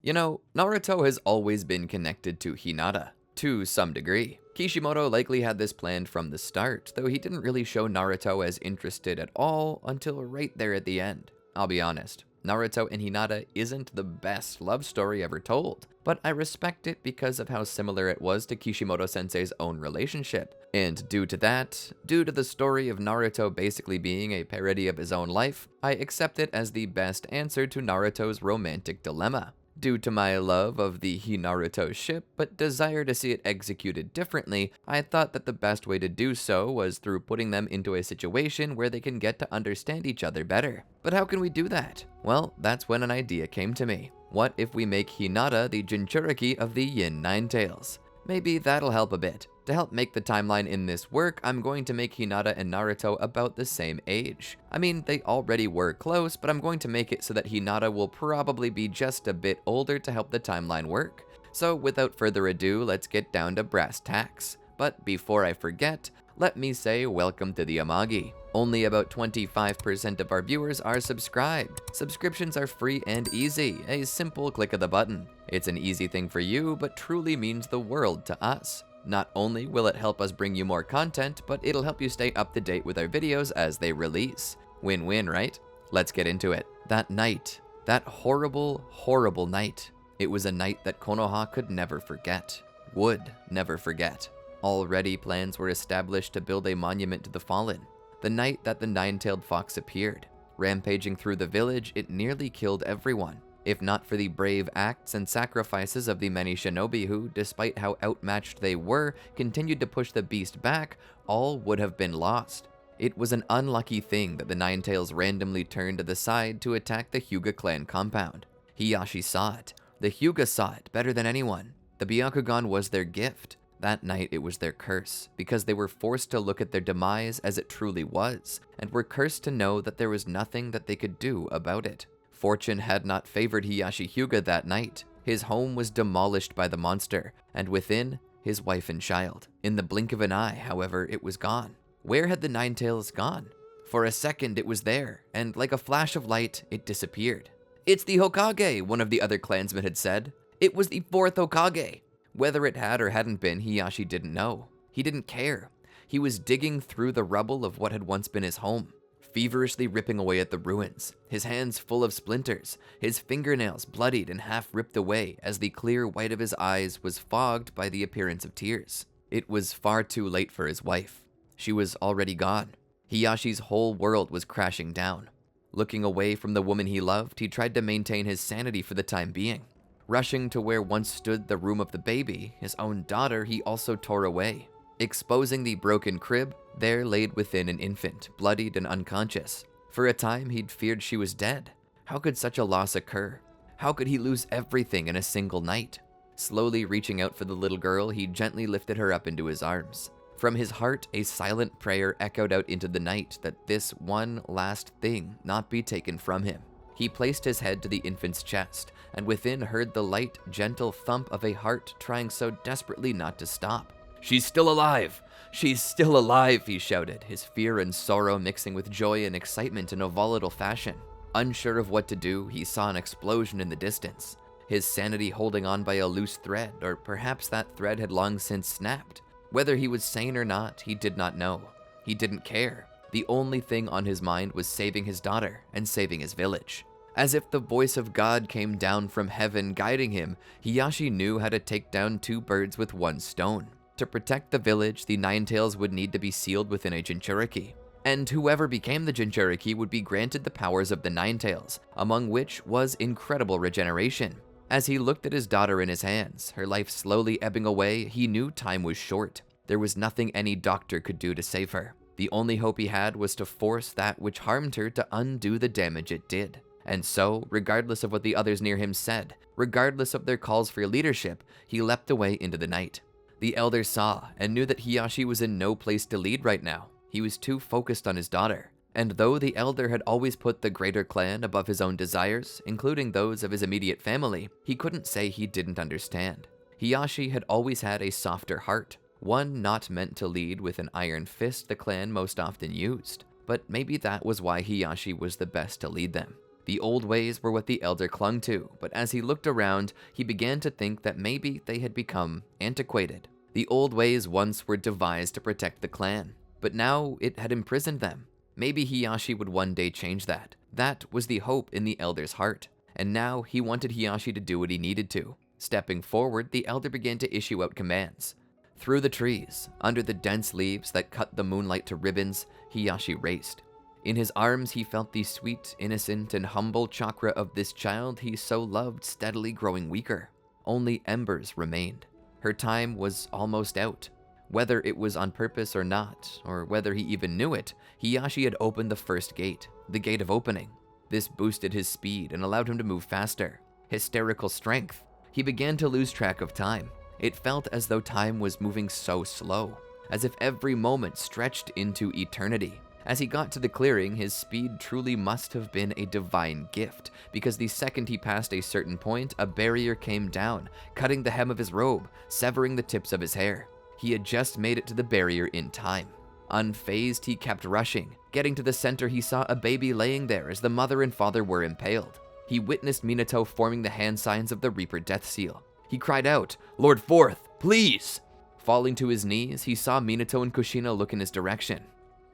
You know, Naruto has always been connected to Hinata, to some degree. Kishimoto likely had this planned from the start, though he didn't really show Naruto as interested at all until right there at the end. I'll be honest, Naruto and Hinata isn't the best love story ever told, but I respect it because of how similar it was to Kishimoto-sensei's own relationship. And due to that, due to the story of Naruto basically being a parody of his own life, I accept it as the best answer to Naruto's romantic dilemma. Due to my love of the Hinaruto ship, but desire to see it executed differently, I thought that the best way to do so was through putting them into a situation where they can get to understand each other better. But how can we do that? Well, that's when an idea came to me. What if we make Hinata the Jinchuriki of the Yin Nine-Tails? Maybe that'll help a bit. To help make the timeline in this work, I'm going to make Hinata and Naruto about the same age. I mean, they already were close, but I'm going to make it so that Hinata will probably be just a bit older to help the timeline work. So without further ado, let's get down to brass tacks. But before I forget, let me say welcome to the Amagi. Only about 25% of our viewers are subscribed. Subscriptions are free and easy, a simple click of the button. It's an easy thing for you, but truly means the world to us. Not only will it help us bring you more content, but it'll help you stay up to date with our videos as they release. Win-win, right? Let's get into it. That night, that horrible, horrible night. It was a night that Konoha could never forget. Would never forget. Already plans were established to build a monument to the fallen. The night that the nine-tailed fox appeared. Rampaging through the village, it nearly killed everyone. If not for the brave acts and sacrifices of the many shinobi who, despite how outmatched they were, continued to push the beast back, all would have been lost. It was an unlucky thing that the Nine-Tails randomly turned to the side to attack the Hyuga clan compound. Hiyashi saw it. The Hyuga saw it better than anyone. The Byakugan was their gift. That night it was their curse, because they were forced to look at their demise as it truly was, and were cursed to know that there was nothing that they could do about it. Fortune had not favored Hiyashi Hyuga that night. His home was demolished by the monster, and within, his wife and child. In the blink of an eye, however, it was gone. Where had the Nine-Tails gone? For a second it was there, and like a flash of light, it disappeared. "It's the Hokage," one of the other clansmen had said. It was the fourth Hokage. Whether it had or hadn't been, Hiyashi didn't know. He didn't care. He was digging through the rubble of what had once been his home, feverishly ripping away at the ruins, his hands full of splinters, his fingernails bloodied and half ripped away as the clear white of his eyes was fogged by the appearance of tears. It was far too late for his wife. She was already gone. Hiyashi's whole world was crashing down. Looking away from the woman he loved, he tried to maintain his sanity for the time being. Rushing to where once stood the room of the baby, his own daughter, he also tore away. Exposing the broken crib, there laid within an infant, bloodied and unconscious. For a time, he'd feared she was dead. How could such a loss occur? How could he lose everything in a single night? Slowly reaching out for the little girl, he gently lifted her up into his arms. From his heart, a silent prayer echoed out into the night that this one last thing not be taken from him. He placed his head to the infant's chest, and within heard the light, gentle thump of a heart trying so desperately not to stop. "She's still alive! She's still alive!" he shouted, his fear and sorrow mixing with joy and excitement in a volatile fashion. Unsure of what to do, he saw an explosion in the distance, his sanity holding on by a loose thread, or perhaps that thread had long since snapped. Whether he was sane or not, he did not know. He didn't care. The only thing on his mind was saving his daughter and saving his village. As if the voice of God came down from heaven guiding him, Hiyashi knew how to take down two birds with one stone. To protect the village, the Nine-Tails would need to be sealed within a Jinchuriki. And whoever became the Jinchuriki would be granted the powers of the Nine-Tails, among which was incredible regeneration. As he looked at his daughter in his hands, her life slowly ebbing away, he knew time was short. There was nothing any doctor could do to save her. The only hope he had was to force that which harmed her to undo the damage it did. And so, regardless of what the others near him said, regardless of their calls for leadership, he leapt away into the night. The elder saw and knew that Hiyashi was in no place to lead right now. He was too focused on his daughter. And though the elder had always put the greater clan above his own desires, including those of his immediate family, he couldn't say he didn't understand. Hiyashi had always had a softer heart, one not meant to lead with an iron fist the clan most often used. But maybe that was why Hiyashi was the best to lead them. The old ways were what the elder clung to, but as he looked around, he began to think that maybe they had become antiquated. The old ways once were devised to protect the clan, but now it had imprisoned them. Maybe Hiyashi would one day change that. That was the hope in the elder's heart, and now he wanted Hiyashi to do what he needed to. Stepping forward, the elder began to issue out commands. Through the trees, under the dense leaves that cut the moonlight to ribbons, Hiyashi raced. In his arms, he felt the sweet, innocent, and humble chakra of this child he so loved steadily growing weaker. Only embers remained. Her time was almost out. Whether it was on purpose or not, or whether he even knew it, Hiyashi had opened the first gate, the gate of opening. This boosted his speed and allowed him to move faster. Hysterical strength. He began to lose track of time. It felt as though time was moving so slow, as if every moment stretched into eternity. As he got to the clearing, his speed truly must have been a divine gift, because the second he passed a certain point, a barrier came down, cutting the hem of his robe, severing the tips of his hair. He had just made it to the barrier in time. Unfazed, he kept rushing. Getting to the center, he saw a baby laying there as the mother and father were impaled. He witnessed Minato forming the hand signs of the Reaper Death Seal. He cried out, "Lord Fourth, please!" Falling to his knees, he saw Minato and Kushina look in his direction.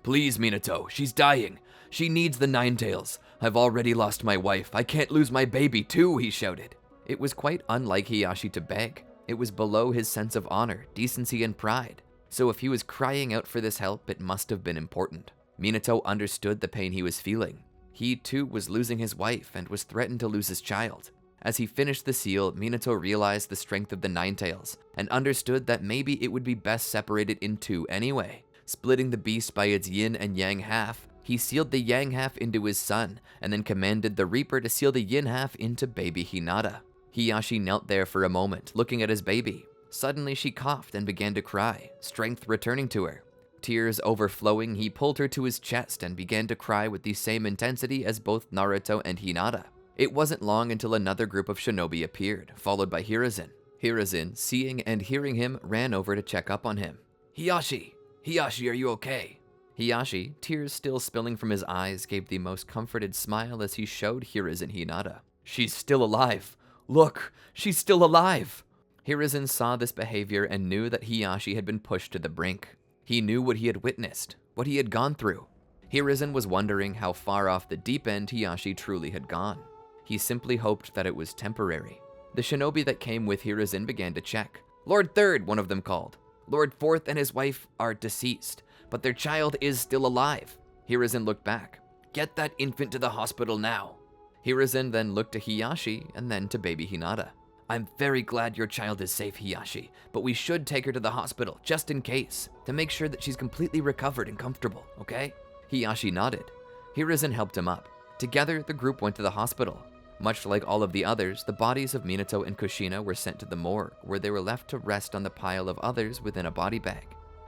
"Please, Minato, she's dying. She needs the Nine-Tails. I've already lost my wife. I can't lose my baby too," he shouted. It was quite unlike Hiyashi to beg. It was below his sense of honor, decency, and pride. So if he was crying out for this help, it must have been important. Minato understood the pain he was feeling. He too was losing his wife and was threatened to lose his child. As he finished the seal, Minato realized the strength of the Nine-Tails and understood that maybe it would be best separated in two anyway. Splitting the beast by its yin and yang half, he sealed the yang half into his son, and then commanded the Reaper to seal the yin half into baby Hinata. Hiyashi knelt there for a moment, looking at his baby. Suddenly she coughed and began to cry, strength returning to her. Tears overflowing, he pulled her to his chest and began to cry with the same intensity as both Naruto and Hinata. It wasn't long until another group of shinobi appeared, followed by Hiruzen. Hiruzen, seeing and hearing him, ran over to check up on him. "Hiyashi! Hiyashi, are you okay?" Hiyashi, tears still spilling from his eyes, gave the most comforted smile as he showed Hiruzen Hinata. "She's still alive! Look, she's still alive!" Hiruzen saw this behavior and knew that Hiyashi had been pushed to the brink. He knew what he had witnessed, what he had gone through. Hiruzen was wondering how far off the deep end Hiyashi truly had gone. He simply hoped that it was temporary. The shinobi that came with Hiruzen began to check. "Lord Third," one of them called. "Lord Fourth and his wife are deceased, but their child is still alive." Hiruzen looked back. "Get that infant to the hospital now." Hiruzen then looked to Hiyashi and then to baby Hinata. "I'm very glad your child is safe, Hiyashi, but we should take her to the hospital, just in case, to make sure that she's completely recovered and comfortable, okay?" Hiyashi nodded. Hiruzen helped him up. Together, the group went to the hospital. Much like all of the others, the bodies of Minato and Kushina were sent to the morgue, where they were left to rest on the pile of others within a body bag.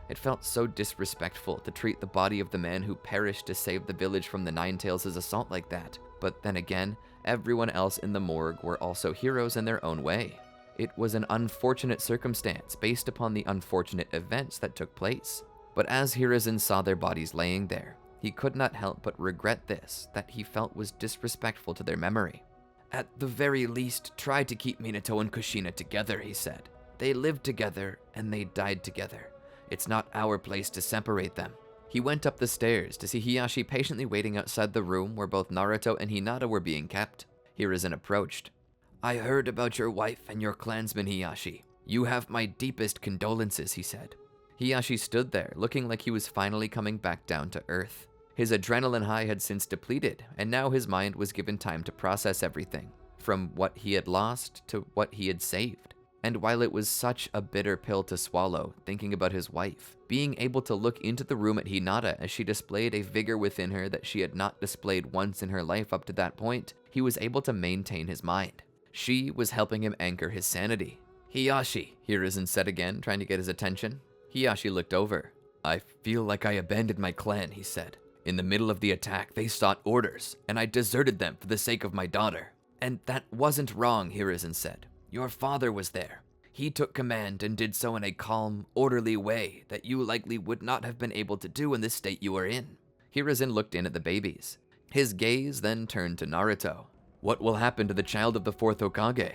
It felt so disrespectful to treat the body of the man who perished to save the village from the Nine-Tails' assault like that, but then again, everyone else in the morgue were also heroes in their own way. It was an unfortunate circumstance based upon the unfortunate events that took place. But as Hiruzen saw their bodies laying there, he could not help but regret this, that he felt was disrespectful to their memory. "At the very least, try to keep Minato and Kushina together," he said. "They lived together, and they died together. It's not our place to separate them." He went up the stairs to see Hiyashi patiently waiting outside the room where both Naruto and Hinata were being kept. Hiruzen approached. "I heard about your wife and your clansmen, Hiyashi. You have my deepest condolences," he said. Hiyashi stood there, looking like he was finally coming back down to earth. His adrenaline high had since depleted, and now his mind was given time to process everything, from what he had lost to what he had saved. And while it was such a bitter pill to swallow, thinking about his wife, being able to look into the room at Hinata as she displayed a vigor within her that she had not displayed once in her life up to that point, he was able to maintain his mind. She was helping him anchor his sanity. "Hiyashi," Hiruzen said again, trying to get his attention. Hiyashi looked over. "I feel like I abandoned my clan," he said. "In the middle of the attack, they sought orders, and I deserted them for the sake of my daughter." "And that wasn't wrong," Hiruzen said. "Your father was there. He took command and did so in a calm, orderly way that you likely would not have been able to do in the state you were in." Hiruzen looked in at the babies. His gaze then turned to Naruto. What will happen to the child of the fourth Hokage?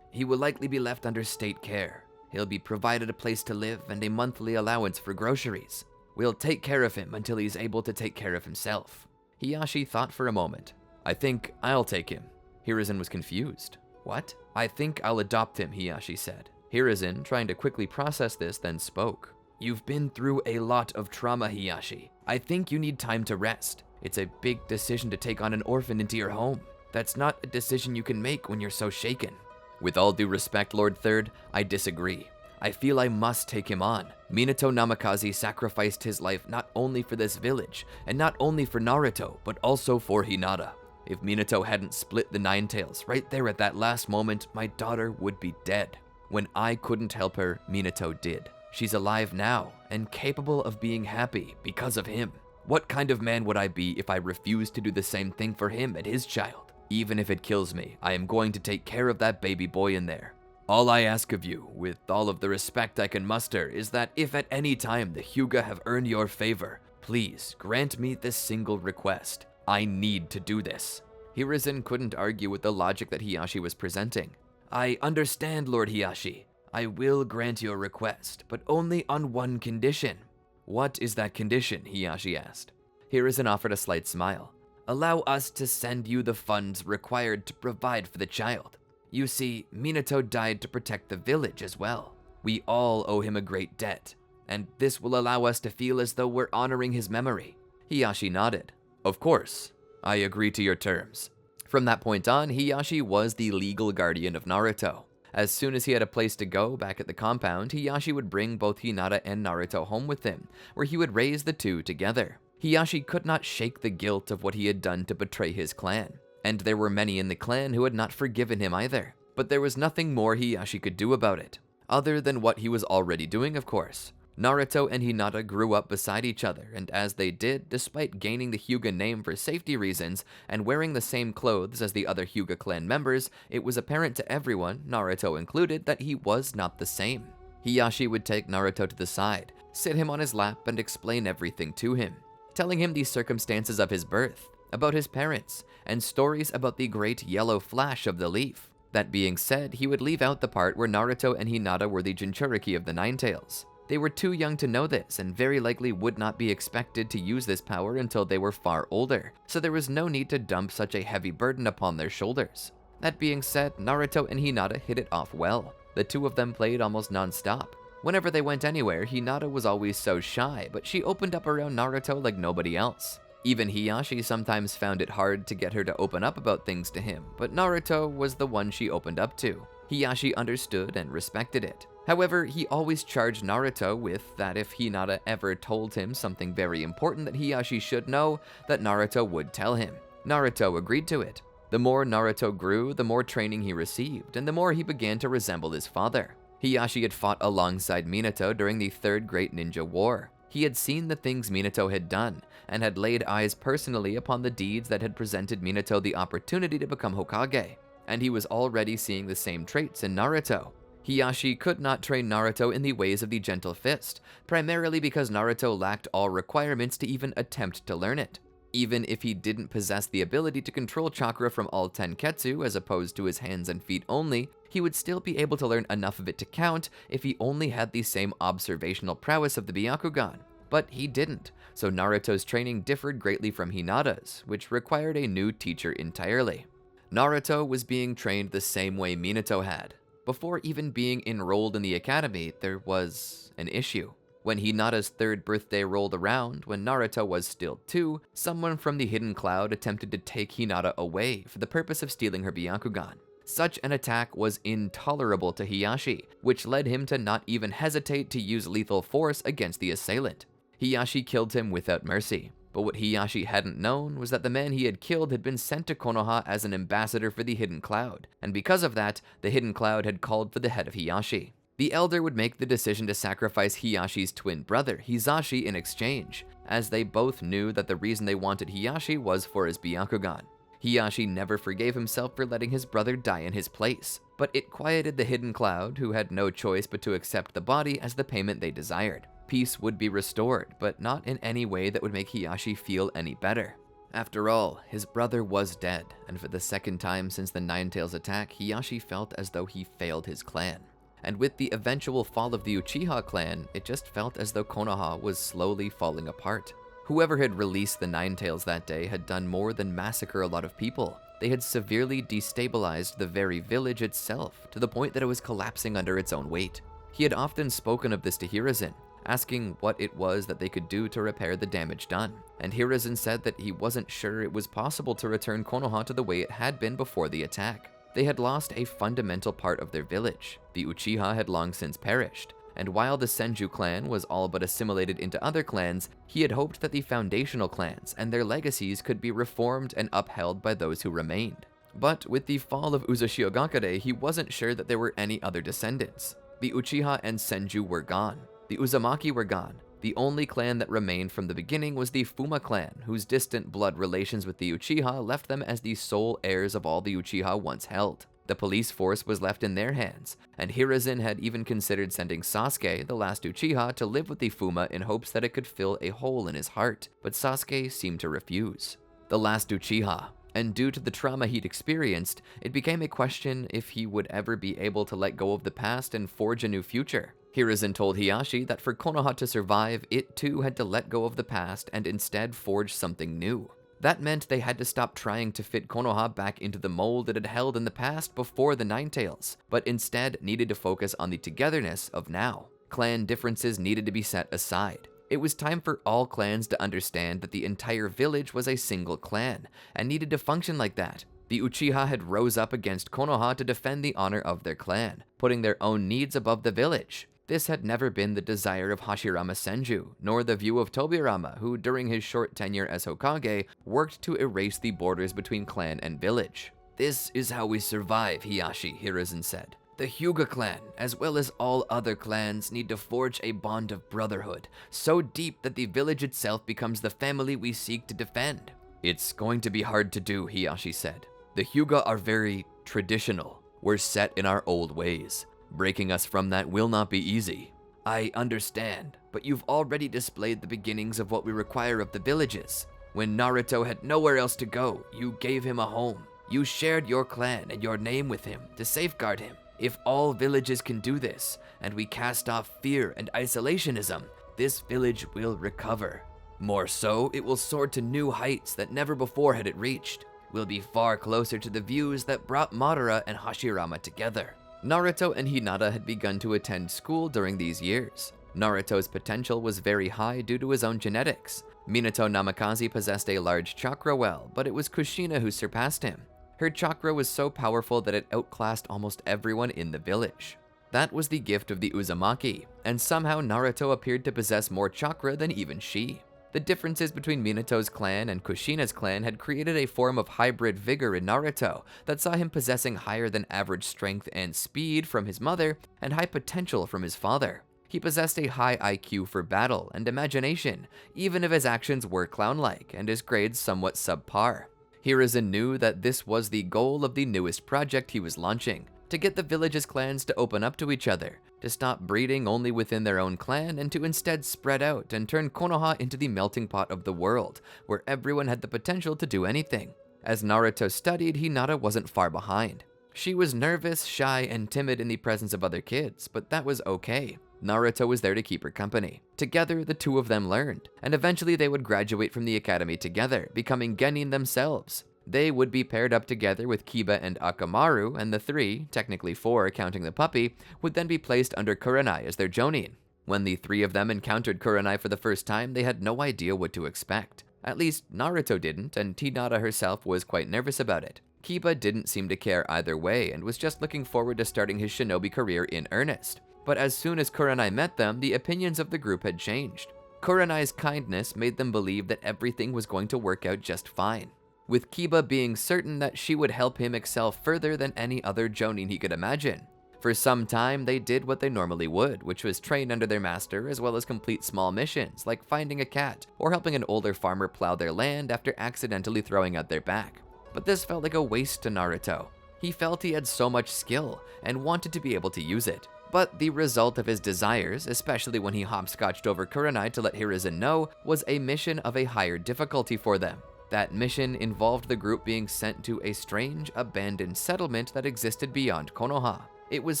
He will likely be left under state care. He'll be provided a place to live and a monthly allowance for groceries. We'll take care of him until he's able to take care of himself. Hiashi thought for a moment. I think I'll take him. Hiruzen was confused. What? I think I'll adopt him, Hiashi said. Hiruzen, trying to quickly process this, then spoke. You've been through a lot of trauma, Hiashi. I think you need time to rest. It's a big decision to take on an orphan into your home. That's not a decision you can make when you're so shaken. With all due respect, Lord Third, I disagree. I feel I must take him on. Minato Namikaze sacrificed his life not only for this village, and not only for Naruto, but also for Hinata. If Minato hadn't split the Nine-Tails right there at that last moment, my daughter would be dead. When I couldn't help her, Minato did. She's alive now, and capable of being happy because of him. What kind of man would I be if I refused to do the same thing for him and his child? Even if it kills me, I am going to take care of that baby boy in there. All I ask of you, with all of the respect I can muster, is that if at any time the Hyuga have earned your favor, please grant me this single request. I need to do this. Hiruzen couldn't argue with the logic that Hiashi was presenting. I understand, Lord Hiashi. I will grant your request, but only on one condition. What is that condition? Hiashi asked. Hiruzen offered a slight smile. Allow us to send you the funds required to provide for the child. You see, Minato died to protect the village as well. We all owe him a great debt, and this will allow us to feel as though we're honoring his memory. Hiashi nodded. Of course, I agree to your terms. From that point on, Hiashi was the legal guardian of Naruto. As soon as he had a place to go back at the compound, Hiashi would bring both Hinata and Naruto home with him, where he would raise the two together. Hiashi could not shake the guilt of what he had done to betray his clan, and there were many in the clan who had not forgiven him either. But there was nothing more Hiashi could do about it, other than what he was already doing, of course. Naruto and Hinata grew up beside each other, and as they did, despite gaining the Hyuga name for safety reasons and wearing the same clothes as the other Hyuga clan members, it was apparent to everyone, Naruto included, that he was not the same. Hiashi would take Naruto to the side, sit him on his lap, and explain everything to him, telling him the circumstances of his birth, about his parents, and stories about the great yellow flash of the leaf. That being said, he would leave out the part where Naruto and Hinata were the Jinchuriki of the Nine-Tails. They were too young to know this, and very likely would not be expected to use this power until they were far older, so there was no need to dump such a heavy burden upon their shoulders. That being said, Naruto and Hinata hit it off well. The two of them played almost non-stop. Whenever they went anywhere, Hinata was always so shy, but she opened up around Naruto like nobody else. Even Hiashi sometimes found it hard to get her to open up about things to him, but Naruto was the one she opened up to. Hiashi understood and respected it. However, he always charged Naruto with that if Hinata ever told him something very important that Hiashi should know, that Naruto would tell him. Naruto agreed to it. The more Naruto grew, the more training he received, and the more he began to resemble his father. Hiashi had fought alongside Minato during the Third Great Ninja War. He had seen the things Minato had done, and had laid eyes personally upon the deeds that had presented Minato the opportunity to become Hokage, and he was already seeing the same traits in Naruto. Hiashi could not train Naruto in the ways of the Gentle Fist, primarily because Naruto lacked all requirements to even attempt to learn it. Even if he didn't possess the ability to control chakra from all 10 Ketsu as opposed to his hands and feet only, he would still be able to learn enough of it to count if he only had the same observational prowess of the Byakugan. But he didn't, so Naruto's training differed greatly from Hinata's, which required a new teacher entirely. Naruto was being trained the same way Minato had. Before even being enrolled in the academy, there was an issue. When Hinata's 3rd birthday rolled around, when Naruto was still 2, someone from the Hidden Cloud attempted to take Hinata away for the purpose of stealing her Byakugan. Such an attack was intolerable to Hiashi, which led him to not even hesitate to use lethal force against the assailant. Hiashi killed him without mercy. But what Hiashi hadn't known was that the man he had killed had been sent to Konoha as an ambassador for the Hidden Cloud, and because of that, the Hidden Cloud had called for the head of Hiashi. The Elder would make the decision to sacrifice Hiyashi's twin brother, Hizashi, in exchange, as they both knew that the reason they wanted Hiashi was for his Byakugan. Hiashi never forgave himself for letting his brother die in his place, but it quieted the Hidden Cloud, who had no choice but to accept the body as the payment they desired. Peace would be restored, but not in any way that would make Hiashi feel any better. After all, his brother was dead, and for the second time since the Nine-Tails attack, Hiyashi felt as though he failed his clan. And with the eventual fall of the Uchiha clan, it just felt as though Konoha was slowly falling apart. Whoever had released the Nine-Tails that day had done more than massacre a lot of people. They had severely destabilized the very village itself, to the point that it was collapsing under its own weight. He had often spoken of this to Hiruzen, asking what it was that they could do to repair the damage done, and Hiruzen said that he wasn't sure it was possible to return Konoha to the way it had been before the attack. They had lost a fundamental part of their village. The Uchiha had long since perished, and while the Senju clan was all but assimilated into other clans, he had hoped that the foundational clans and their legacies could be reformed and upheld by those who remained. But with the fall of Uzushiogakure, he wasn't sure that there were any other descendants. The Uchiha and Senju were gone. The Uzumaki were gone. The only clan that remained from the beginning was the Fuma clan, whose distant blood relations with the Uchiha left them as the sole heirs of all the Uchiha once held. The police force was left in their hands, and Hiruzen had even considered sending Sasuke, the last Uchiha, to live with the Fuma in hopes that it could fill a hole in his heart, but Sasuke seemed to refuse. The last Uchiha, and due to the trauma he'd experienced, it became a question if he would ever be able to let go of the past and forge a new future. Hiruzen told Hiyashi that for Konoha to survive, it too had to let go of the past and instead forge something new. That meant they had to stop trying to fit Konoha back into the mold it had held in the past before the Nine-Tails, but instead needed to focus on the togetherness of now. Clan differences needed to be set aside. It was time for all clans to understand that the entire village was a single clan, and needed to function like that. The Uchiha had rose up against Konoha to defend the honor of their clan, putting their own needs above the village. This had never been the desire of Hashirama Senju, nor the view of Tobirama, who during his short tenure as Hokage, worked to erase the borders between clan and village. "This is how we survive, Hiyashi," Hiruzen said. "The Hyuga clan, as well as all other clans, need to forge a bond of brotherhood, so deep that the village itself becomes the family we seek to defend." "It's going to be hard to do," Hiyashi said. "The Hyuga are very traditional. We're set in our old ways. Breaking us from that will not be easy." "I understand, but you've already displayed the beginnings of what we require of the villages. When Naruto had nowhere else to go, you gave him a home. You shared your clan and your name with him to safeguard him. If all villages can do this, and we cast off fear and isolationism, this village will recover. More so, it will soar to new heights that never before had it reached. We'll be far closer to the views that brought Madara and Hashirama together." Naruto and Hinata had begun to attend school during these years. Naruto's potential was very high due to his own genetics. Minato Namikaze possessed a large chakra well, but it was Kushina who surpassed him. Her chakra was so powerful that it outclassed almost everyone in the village. That was the gift of the Uzumaki, and somehow Naruto appeared to possess more chakra than even she. The differences between Minato's clan and Kushina's clan had created a form of hybrid vigor in Naruto that saw him possessing higher than average strength and speed from his mother and high potential from his father. He possessed a high IQ for battle and imagination, even if his actions were clown-like and his grades somewhat subpar. Hiruzen knew that this was the goal of the newest project he was launching, to get the village's clans to open up to each other, to stop breeding only within their own clan and to instead spread out and turn Konoha into the melting pot of the world, where everyone had the potential to do anything. As Naruto studied, Hinata wasn't far behind. She was nervous, shy, and timid in the presence of other kids, but that was okay. Naruto was there to keep her company. Together, the two of them learned, and eventually they would graduate from the academy together, becoming genin themselves. They would be paired up together with Kiba and Akamaru, and the three, technically four counting the puppy, would then be placed under Kurenai as their jonin. When the three of them encountered Kurenai for the first time, they had no idea what to expect. At least, Naruto didn't, and Hinata herself was quite nervous about it. Kiba didn't seem to care either way, and was just looking forward to starting his shinobi career in earnest. But as soon as Kurenai met them, the opinions of the group had changed. Kurenai's kindness made them believe that everything was going to work out just fine, with Kiba being certain that she would help him excel further than any other jonin he could imagine. For some time, they did what they normally would, which was train under their master as well as complete small missions, like finding a cat or helping an older farmer plow their land after accidentally throwing out their back. But this felt like a waste to Naruto. He felt he had so much skill and wanted to be able to use it. But the result of his desires, especially when he hopscotched over Kurenai to let Hiruzen know, was a mission of a higher difficulty for them. That mission involved the group being sent to a strange, abandoned settlement that existed beyond Konoha. It was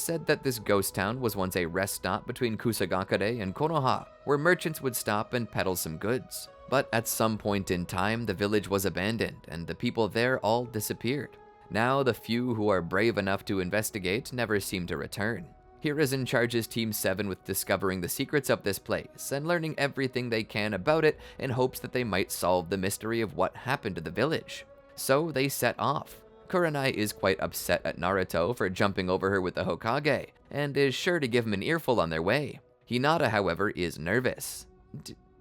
said that this ghost town was once a rest stop between Kusagakure and Konoha, where merchants would stop and peddle some goods. But at some point in time, the village was abandoned, and the people there all disappeared. Now, the few who are brave enough to investigate never seem to return. Hiruzen charges Team 7 with discovering the secrets of this place and learning everything they can about it in hopes that they might solve the mystery of what happened to the village. So they set off. Kurenai is quite upset at Naruto for jumping over her with the Hokage, and is sure to give him an earful on their way. Hinata, however, is nervous.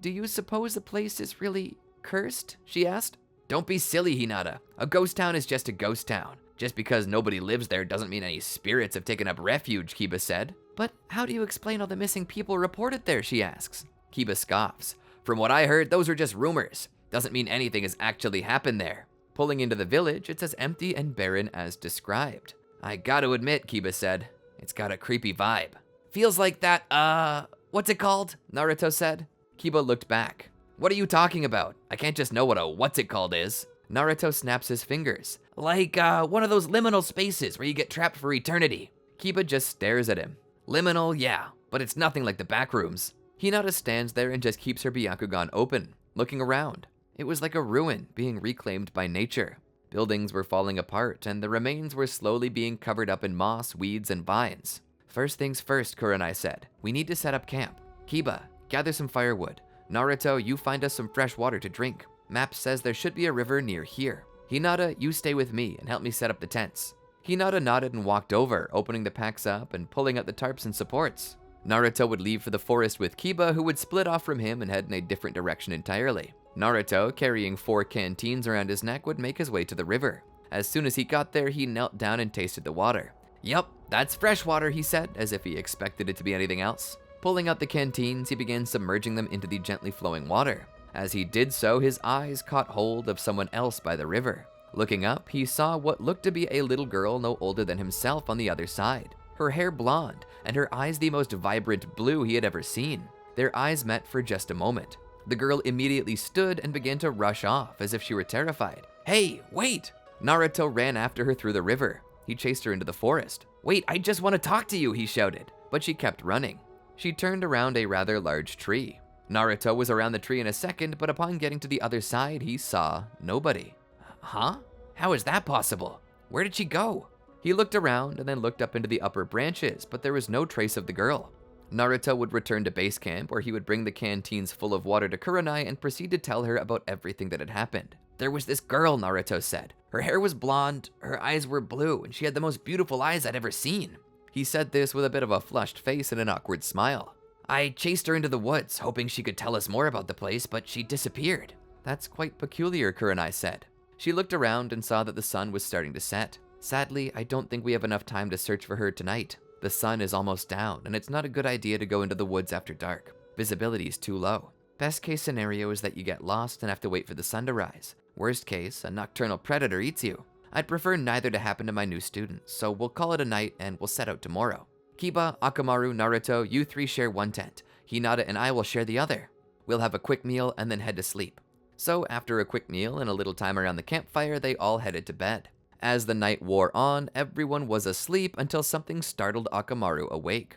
Do you suppose the place is really cursed? She asked. Don't be silly, Hinata. A ghost town is just a ghost town. Just because nobody lives there doesn't mean any spirits have taken up refuge, Kiba said. But how do you explain all the missing people reported there, she asks. Kiba scoffs. From what I heard, those are just rumors. Doesn't mean anything has actually happened there. Pulling into the village, it's as empty and barren as described. I gotta admit, Kiba said, it's got a creepy vibe. Feels like that, what's it called? Naruto said. Kiba looked back. What are you talking about? I can't just know what a what's it called is. Naruto snaps his fingers. Like, one of those liminal spaces where you get trapped for eternity. Kiba just stares at him. Liminal, yeah, but it's nothing like the back rooms. Hinata stands there and just keeps her Byakugan open, looking around. It was like a ruin being reclaimed by nature. Buildings were falling apart, and the remains were slowly being covered up in moss, weeds, and vines. First things first, Kurenai said. We need to set up camp. Kiba, gather some firewood. Naruto, you find us some fresh water to drink. Map says there should be a river near here. Hinata, you stay with me and help me set up the tents. Hinata nodded and walked over, opening the packs up and pulling out the tarps and supports. Naruto would leave for the forest with Kiba, who would split off from him and head in a different direction entirely. Naruto, carrying 4 canteens around his neck, would make his way to the river. As soon as he got there, he knelt down and tasted the water. Yup, that's fresh water, he said, as if he expected it to be anything else. Pulling out the canteens, he began submerging them into the gently flowing water. As he did so, his eyes caught hold of someone else by the river. Looking up, he saw what looked to be a little girl no older than himself on the other side. Her hair blonde, and her eyes the most vibrant blue he had ever seen. Their eyes met for just a moment. The girl immediately stood and began to rush off, as if she were terrified. Hey, wait! Naruto ran after her through the river. He chased her into the forest. Wait, I just want to talk to you, he shouted. But she kept running. She turned around a rather large tree. Naruto was around the tree in a second, but upon getting to the other side, he saw nobody. Huh? How is that possible? Where did she go? He looked around and then looked up into the upper branches, but there was no trace of the girl. Naruto would return to base camp, where he would bring the canteens full of water to Kurenai and proceed to tell her about everything that had happened. There was this girl, Naruto said. Her hair was blonde, her eyes were blue, and she had the most beautiful eyes I'd ever seen. He said this with a bit of a flushed face and an awkward smile. I chased her into the woods, hoping she could tell us more about the place, but she disappeared. That's quite peculiar, Kurenai said. She looked around and saw that the sun was starting to set. Sadly, I don't think we have enough time to search for her tonight. The sun is almost down, and it's not a good idea to go into the woods after dark. Visibility is too low. Best case scenario is that you get lost and have to wait for the sun to rise. Worst case, a nocturnal predator eats you. I'd prefer neither to happen to my new students, so we'll call it a night and we'll set out tomorrow. Kiba, Akamaru, Naruto, you 3 share one tent. Hinata and I will share the other. We'll have a quick meal and then head to sleep. So after a quick meal and a little time around the campfire, they all headed to bed. As the night wore on, everyone was asleep until something startled Akamaru awake.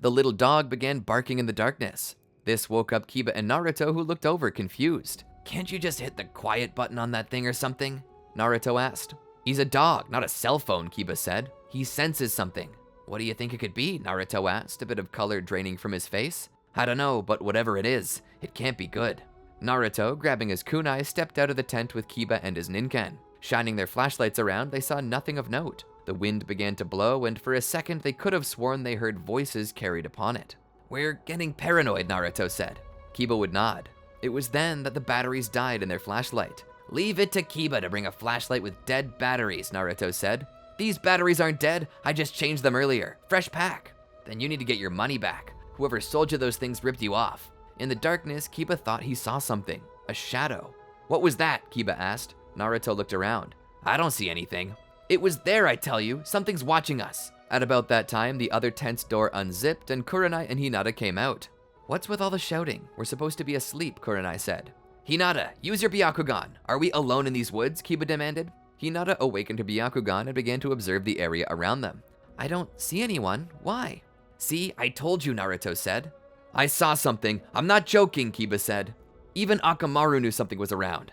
The little dog began barking in the darkness. This woke up Kiba and Naruto, who looked over confused. Can't you just hit the quiet button on that thing or something? Naruto asked. He's a dog, not a cell phone, Kiba said. He senses something. What do you think it could be? Naruto asked, a bit of color draining from his face. I don't know, but whatever it is, it can't be good. Naruto, grabbing his kunai, stepped out of the tent with Kiba and his ninken. Shining their flashlights around, they saw nothing of note. The wind began to blow, and for a second they could have sworn they heard voices carried upon it. We're getting paranoid, Naruto said. Kiba would nod. It was then that the batteries died in their flashlight. Leave it to Kiba to bring a flashlight with dead batteries, Naruto said. These batteries aren't dead, I just changed them earlier. Fresh pack. Then you need to get your money back. Whoever sold you those things ripped you off. In the darkness, Kiba thought he saw something. A shadow. What was that? Kiba asked. Naruto looked around. I don't see anything. It was there, I tell you. Something's watching us. At about that time, the other tent's door unzipped and Kurenai and Hinata came out. What's with all the shouting? We're supposed to be asleep, Kurenai said. Hinata, use your Byakugan. Are we alone in these woods? Kiba demanded. Hinata awakened her Byakugan and began to observe the area around them. I don't see anyone. Why? See, I told you, Naruto said. I saw something. I'm not joking, Kiba said. Even Akamaru knew something was around.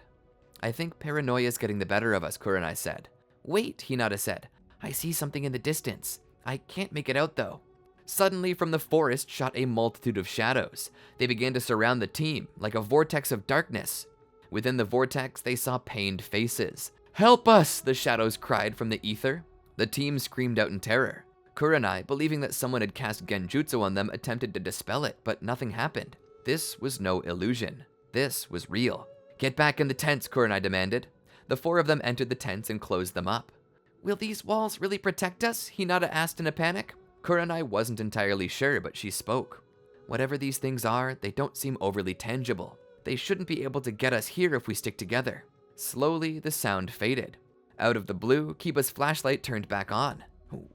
I think paranoia is getting the better of us, Kurenai said. Wait, Hinata said. I see something in the distance. I can't make it out though. Suddenly from the forest shot a multitude of shadows. They began to surround the team, like a vortex of darkness. Within the vortex, they saw pained faces. Help us, the shadows cried from the ether. The team screamed out in terror. Kurenai, believing that someone had cast genjutsu on them, attempted to dispel it, but nothing happened. This was no illusion. This was real. Get back in the tents, Kurenai demanded. The four of them entered the tents and closed them up. Will these walls really protect us? Hinata asked in a panic. Kurenai wasn't entirely sure, but she spoke. Whatever these things are, they don't seem overly tangible. They shouldn't be able to get us here if we stick together. Slowly, the sound faded. Out of the blue, Kiba's flashlight turned back on.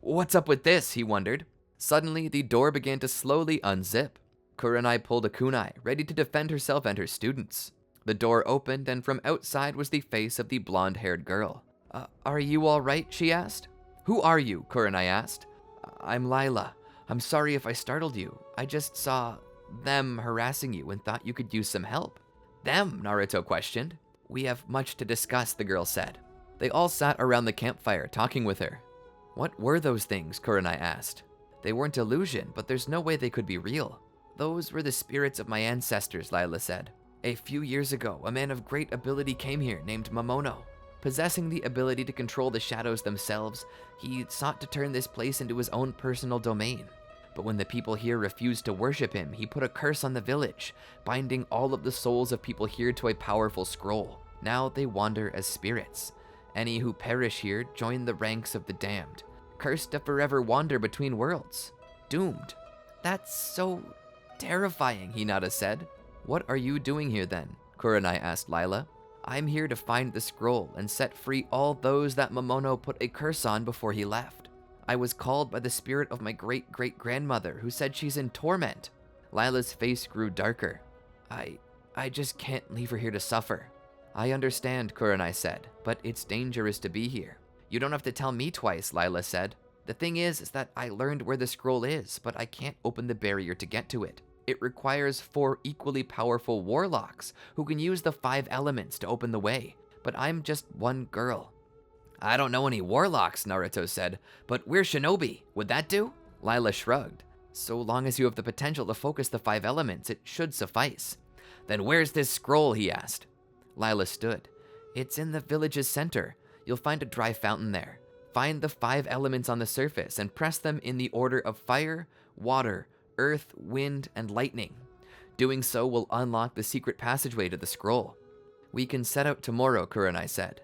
What's up with this? He wondered. Suddenly, the door began to slowly unzip. Kurenai pulled a kunai, ready to defend herself and her students. The door opened, and from outside was the face of the blonde-haired girl. Are you all right? She asked. Who are you? Kurenai asked. I'm Lila. I'm sorry if I startled you. I just saw them harassing you and thought you could use some help. Them? Naruto questioned. We have much to discuss, the girl said. They all sat around the campfire, talking with her. What were those things? Kurenai asked. They weren't illusion, but there's no way they could be real. Those were the spirits of my ancestors, Lila said. A few years ago, a man of great ability came here named Momono. Possessing the ability to control the shadows themselves, he sought to turn this place into his own personal domain. But when the people here refused to worship him, he put a curse on the village, binding all of the souls of people here to a powerful scroll. Now they wander as spirits. Any who perish here join the ranks of the damned, cursed to forever wander between worlds. Doomed. That's so terrifying, Hinata said. What are you doing here then? Kurenai asked Lila. I'm here to find the scroll and set free all those that Momono put a curse on before he left. I was called by the spirit of my great-great-grandmother who said she's in torment. Lila's face grew darker. I just can't leave her here to suffer. I understand, Kurenai said, but it's dangerous to be here. You don't have to tell me twice, Lila said. The thing is that I learned where the scroll is, but I can't open the barrier to get to it. It requires 4 equally powerful warlocks who can use the 5 elements to open the way, but I'm just one girl. I don't know any warlocks, Naruto said, but we're shinobi. Would that do? Lila shrugged. So long as you have the potential to focus the 5 elements, it should suffice. Then where's this scroll, he asked. Lila stood. It's in the village's center. You'll find a dry fountain there. Find the 5 elements on the surface and press them in the order of fire, water, earth, wind, and lightning. Doing so will unlock the secret passageway to the scroll. We can set out tomorrow, Kurenai said.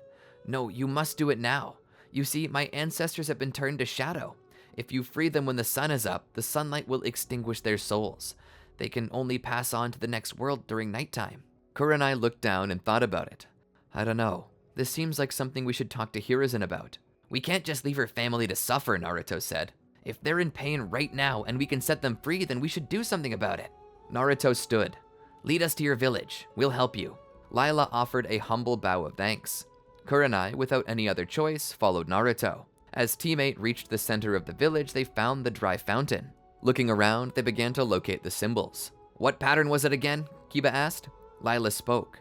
No, you must do it now. You see, my ancestors have been turned to shadow. If you free them when the sun is up, the sunlight will extinguish their souls. They can only pass on to the next world during nighttime. Kurenai looked down and thought about it. I don't know. This seems like something we should talk to Hiruzen about. We can't just leave her family to suffer, Naruto said. If they're in pain right now and we can set them free, then we should do something about it. Naruto stood. Lead us to your village. We'll help you. Lila offered a humble bow of thanks. Kurenai, without any other choice, followed Naruto. As teammate reached the center of the village, they found the dry fountain. Looking around, they began to locate the symbols. What pattern was it again? Kiba asked. Lila spoke.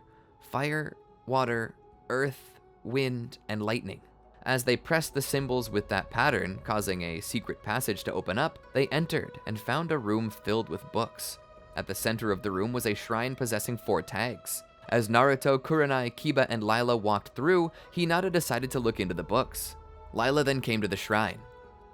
Fire, water, earth, wind, and lightning. As they pressed the symbols with that pattern, causing a secret passage to open up, they entered and found a room filled with books. At the center of the room was a shrine possessing 4 tags. As Naruto, Kurenai, Kiba, and Lila walked through, Hinata decided to look into the books. Lila then came to the shrine.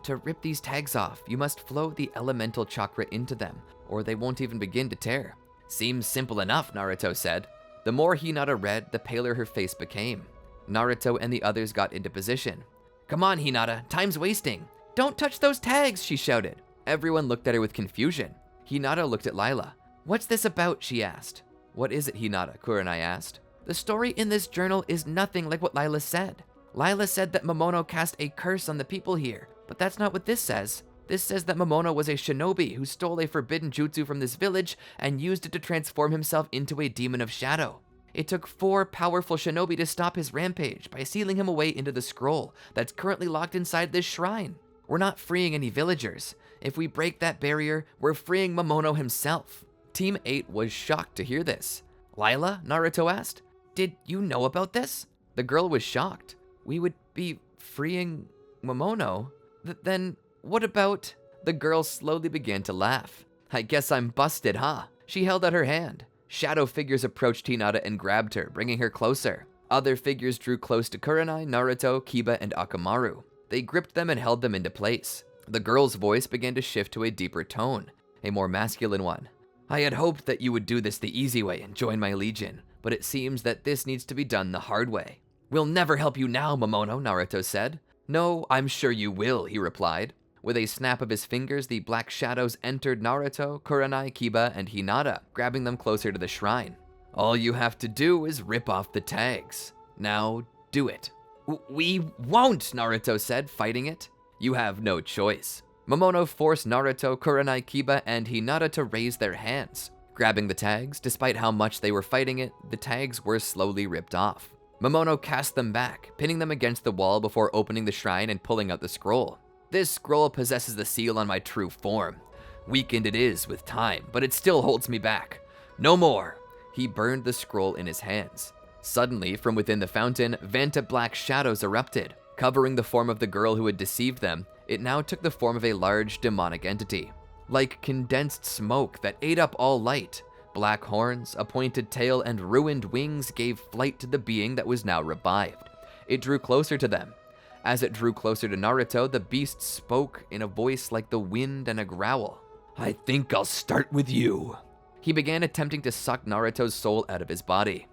To rip these tags off, you must flow the elemental chakra into them, or they won't even begin to tear. Seems simple enough, Naruto said. The more Hinata read, the paler her face became. Naruto and the others got into position. Come on, Hinata, time's wasting. Don't touch those tags, she shouted. Everyone looked at her with confusion. Hinata looked at Lila. What's this about, she asked. What is it, Hinata? Kurenai asked. The story in this journal is nothing like what Lila said. Lila said that Momono cast a curse on the people here, but that's not what this says. This says that Momono was a shinobi who stole a forbidden jutsu from this village and used it to transform himself into a demon of shadow. It took 4 powerful shinobi to stop his rampage by sealing him away into the scroll that's currently locked inside this shrine. We're not freeing any villagers. If we break that barrier, we're freeing Momono himself. Team 8 was shocked to hear this. Lila? Naruto asked. Did you know about this? The girl was shocked. We would be freeing Momono? Then what about... The girl slowly began to laugh. I guess I'm busted, huh? She held out her hand. Shadow figures approached Hinata and grabbed her, bringing her closer. Other figures drew close to Kurenai, Naruto, Kiba, and Akamaru. They gripped them and held them into place. The girl's voice began to shift to a deeper tone, a more masculine one. I had hoped that you would do this the easy way and join my legion, but it seems that this needs to be done the hard way. We'll never help you now, Momono, Naruto said. No, I'm sure you will, he replied. With a snap of his fingers, the black shadows entered Naruto, Kurenai, Kiba, and Hinata, grabbing them closer to the shrine. All you have to do is rip off the tags. Now, do it. We won't, Naruto said, fighting it. You have no choice. Momono forced Naruto, Kurenai, Kiba, and Hinata to raise their hands. Grabbing the tags, despite how much they were fighting it, the tags were slowly ripped off. Momono cast them back, pinning them against the wall before opening the shrine and pulling out the scroll. This scroll possesses the seal on my true form. Weakened it is with time, but it still holds me back. No more. He burned the scroll in his hands. Suddenly, from within the fountain, Vanta black shadows erupted. Covering the form of the girl who had deceived them, it now took the form of a large demonic entity. Like condensed smoke that ate up all light, black horns, a pointed tail, and ruined wings gave flight to the being that was now revived. It drew closer to them. As it drew closer to Naruto, the beast spoke in a voice like the wind and a growl. I think I'll start with you. He began attempting to suck Naruto's soul out of his body.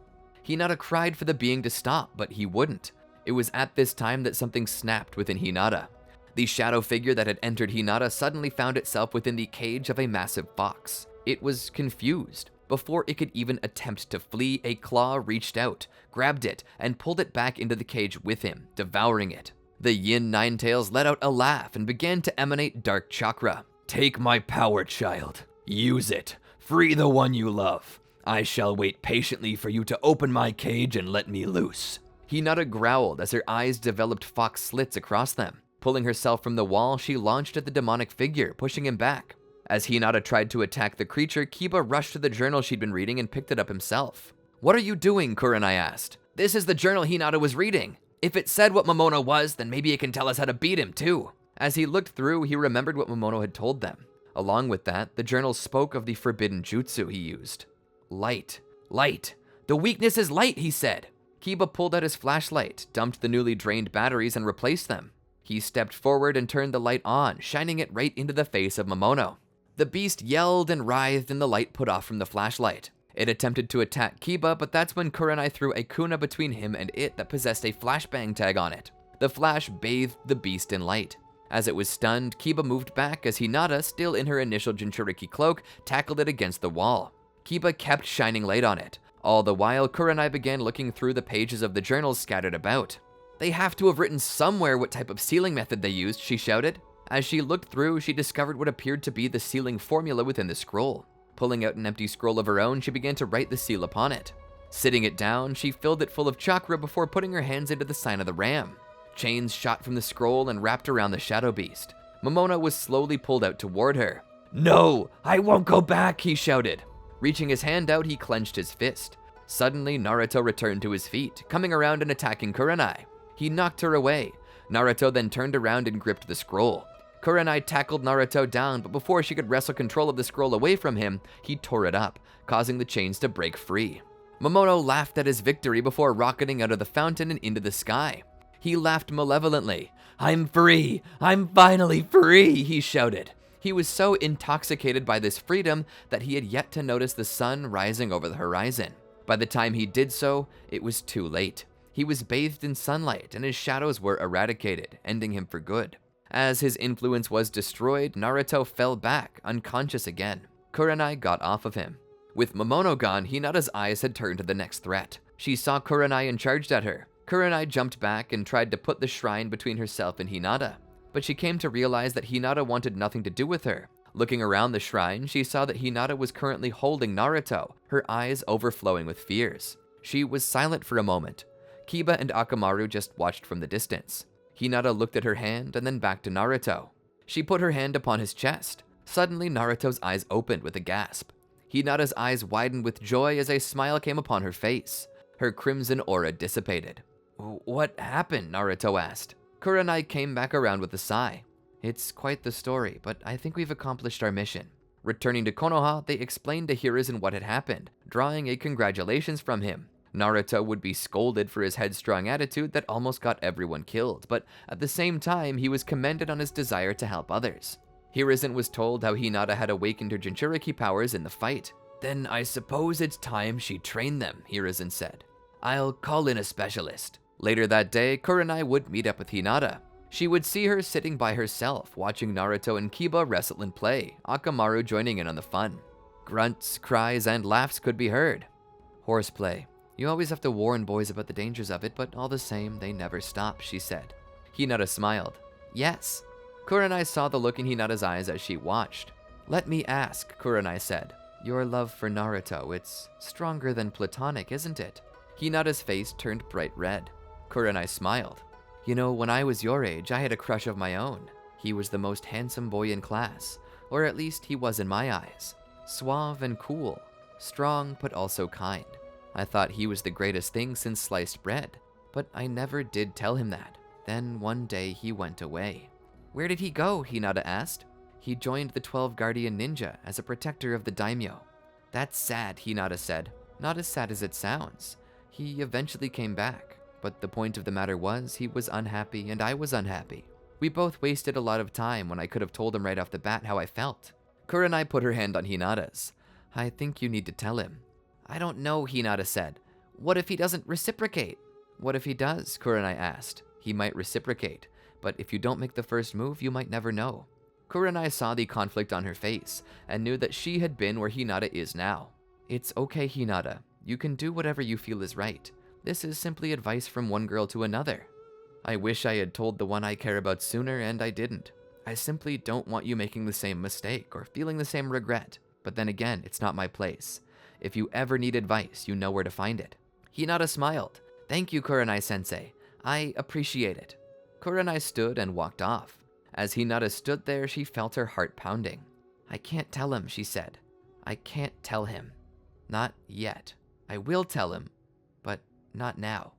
Hinata cried for the being to stop, but he wouldn't. It was at this time that something snapped within Hinata. The shadow figure that had entered Hinata suddenly found itself within the cage of a massive fox. It was confused. Before it could even attempt to flee, a claw reached out, grabbed it, and pulled it back into the cage with him, devouring it. The Yin Nine-Tails let out a laugh and began to emanate dark chakra. Take my power, child. Use it. Free the one you love. I shall wait patiently for you to open my cage and let me loose. Hinata growled as her eyes developed fox slits across them. Pulling herself from the wall, she launched at the demonic figure, pushing him back. As Hinata tried to attack the creature, Kiba rushed to the journal she'd been reading and picked it up himself. What are you doing? Kurenai asked. This is the journal Hinata was reading. If it said what Momono was, then maybe it can tell us how to beat him too. As he looked through, he remembered what Momono had told them. Along with that, the journal spoke of the forbidden jutsu he used. Light. Light. The weakness is light, he said. Kiba pulled out his flashlight, dumped the newly drained batteries, and replaced them. He stepped forward and turned the light on, shining it right into the face of Momono. The beast yelled and writhed in the light put off from the flashlight. It attempted to attack Kiba, but that's when Kurenai threw a kuna between him and it that possessed a flashbang tag on it. The flash bathed the beast in light. As it was stunned, Kiba moved back as Hinata, still in her initial Jinchuriki cloak, tackled it against the wall. Kiba kept shining light on it. All the while, Kurenai began looking through the pages of the journals scattered about. They have to have written somewhere what type of sealing method they used, she shouted. As she looked through, she discovered what appeared to be the sealing formula within the scroll. Pulling out an empty scroll of her own, she began to write the seal upon it. Sitting it down, she filled it full of chakra before putting her hands into the sign of the ram. Chains shot from the scroll and wrapped around the shadow beast. Momono was slowly pulled out toward her. No, I won't go back, he shouted. Reaching his hand out, he clenched his fist. Suddenly, Naruto returned to his feet, coming around and attacking Kurenai. He knocked her away. Naruto then turned around and gripped the scroll. Kurenai tackled Naruto down, but before she could wrestle control of the scroll away from him, he tore it up, causing the chains to break free. Momono laughed at his victory before rocketing out of the fountain and into the sky. He laughed malevolently. I'm free! I'm finally free! He shouted. He was so intoxicated by this freedom that he had yet to notice the sun rising over the horizon. By the time he did so, it was too late. He was bathed in sunlight, and his shadows were eradicated, ending him for good. As his influence was destroyed, Naruto fell back, unconscious again. Kurenai got off of him. With Momono gone, Hinata's eyes had turned to the next threat. She saw Kurenai and charged at her. Kurenai jumped back and tried to put the shrine between herself and Hinata, but she came to realize that Hinata wanted nothing to do with her. Looking around the shrine, she saw that Hinata was currently holding Naruto, her eyes overflowing with fears. She was silent for a moment. Kiba and Akamaru just watched from the distance. Hinata looked at her hand and then back to Naruto. She put her hand upon his chest. Suddenly, Naruto's eyes opened with a gasp. Hinata's eyes widened with joy as a smile came upon her face. Her crimson aura dissipated. "What happened?" Naruto asked. Kurenai came back around with a sigh. "It's quite the story, but I think we've accomplished our mission." Returning to Konoha, they explained to Hiruzen what had happened, drawing a congratulations from him. Naruto would be scolded for his headstrong attitude that almost got everyone killed, but at the same time, he was commended on his desire to help others. Hiruzen was told how Hinata had awakened her Jinchuriki powers in the fight. "Then I suppose it's time she trained them," Hiruzen said. "I'll call in a specialist." Later that day, Kurenai would meet up with Hinata. She would see her sitting by herself, watching Naruto and Kiba wrestle and play, Akamaru joining in on the fun. Grunts, cries, and laughs could be heard. "Horseplay. You always have to warn boys about the dangers of it, but all the same, they never stop," she said. Hinata smiled. "Yes." Kurenai saw the look in Hinata's eyes as she watched. "Let me ask," Kurenai said. "Your love for Naruto, it's stronger than platonic, isn't it?" Hinata's face turned bright red. Kurenai smiled. "You know, when I was your age, I had a crush of my own. He was the most handsome boy in class, or at least he was in my eyes. Suave and cool, strong but also kind. I thought he was the greatest thing since sliced bread, but I never did tell him that. Then one day he went away." "Where did he go?" Hinata asked. "He joined the 12 Guardian Ninja as a protector of the daimyo." "That's sad," Hinata said. "Not as sad as it sounds. He eventually came back, but the point of the matter was he was unhappy and I was unhappy. We both wasted a lot of time when I could have told him right off the bat how I felt." Kurenai put her hand on Hinata's. "I think you need to tell him." "I don't know," Hinata said. "What if he doesn't reciprocate?" "What if he does?" Kurenai asked. "He might reciprocate, but if you don't make the first move, you might never know." Kurenai saw the conflict on her face and knew that she had been where Hinata is now. "It's okay, Hinata. You can do whatever you feel is right. This is simply advice from one girl to another. I wish I had told the one I care about sooner, and I didn't. I simply don't want you making the same mistake or feeling the same regret. But then again, it's not my place. If you ever need advice, you know where to find it." Hinata smiled. "Thank you, Kurenai-sensei. I appreciate it." Kurenai stood and walked off. As Hinata stood there, she felt her heart pounding. "I can't tell him," she said. "I can't tell him. Not yet. I will tell him, but not now."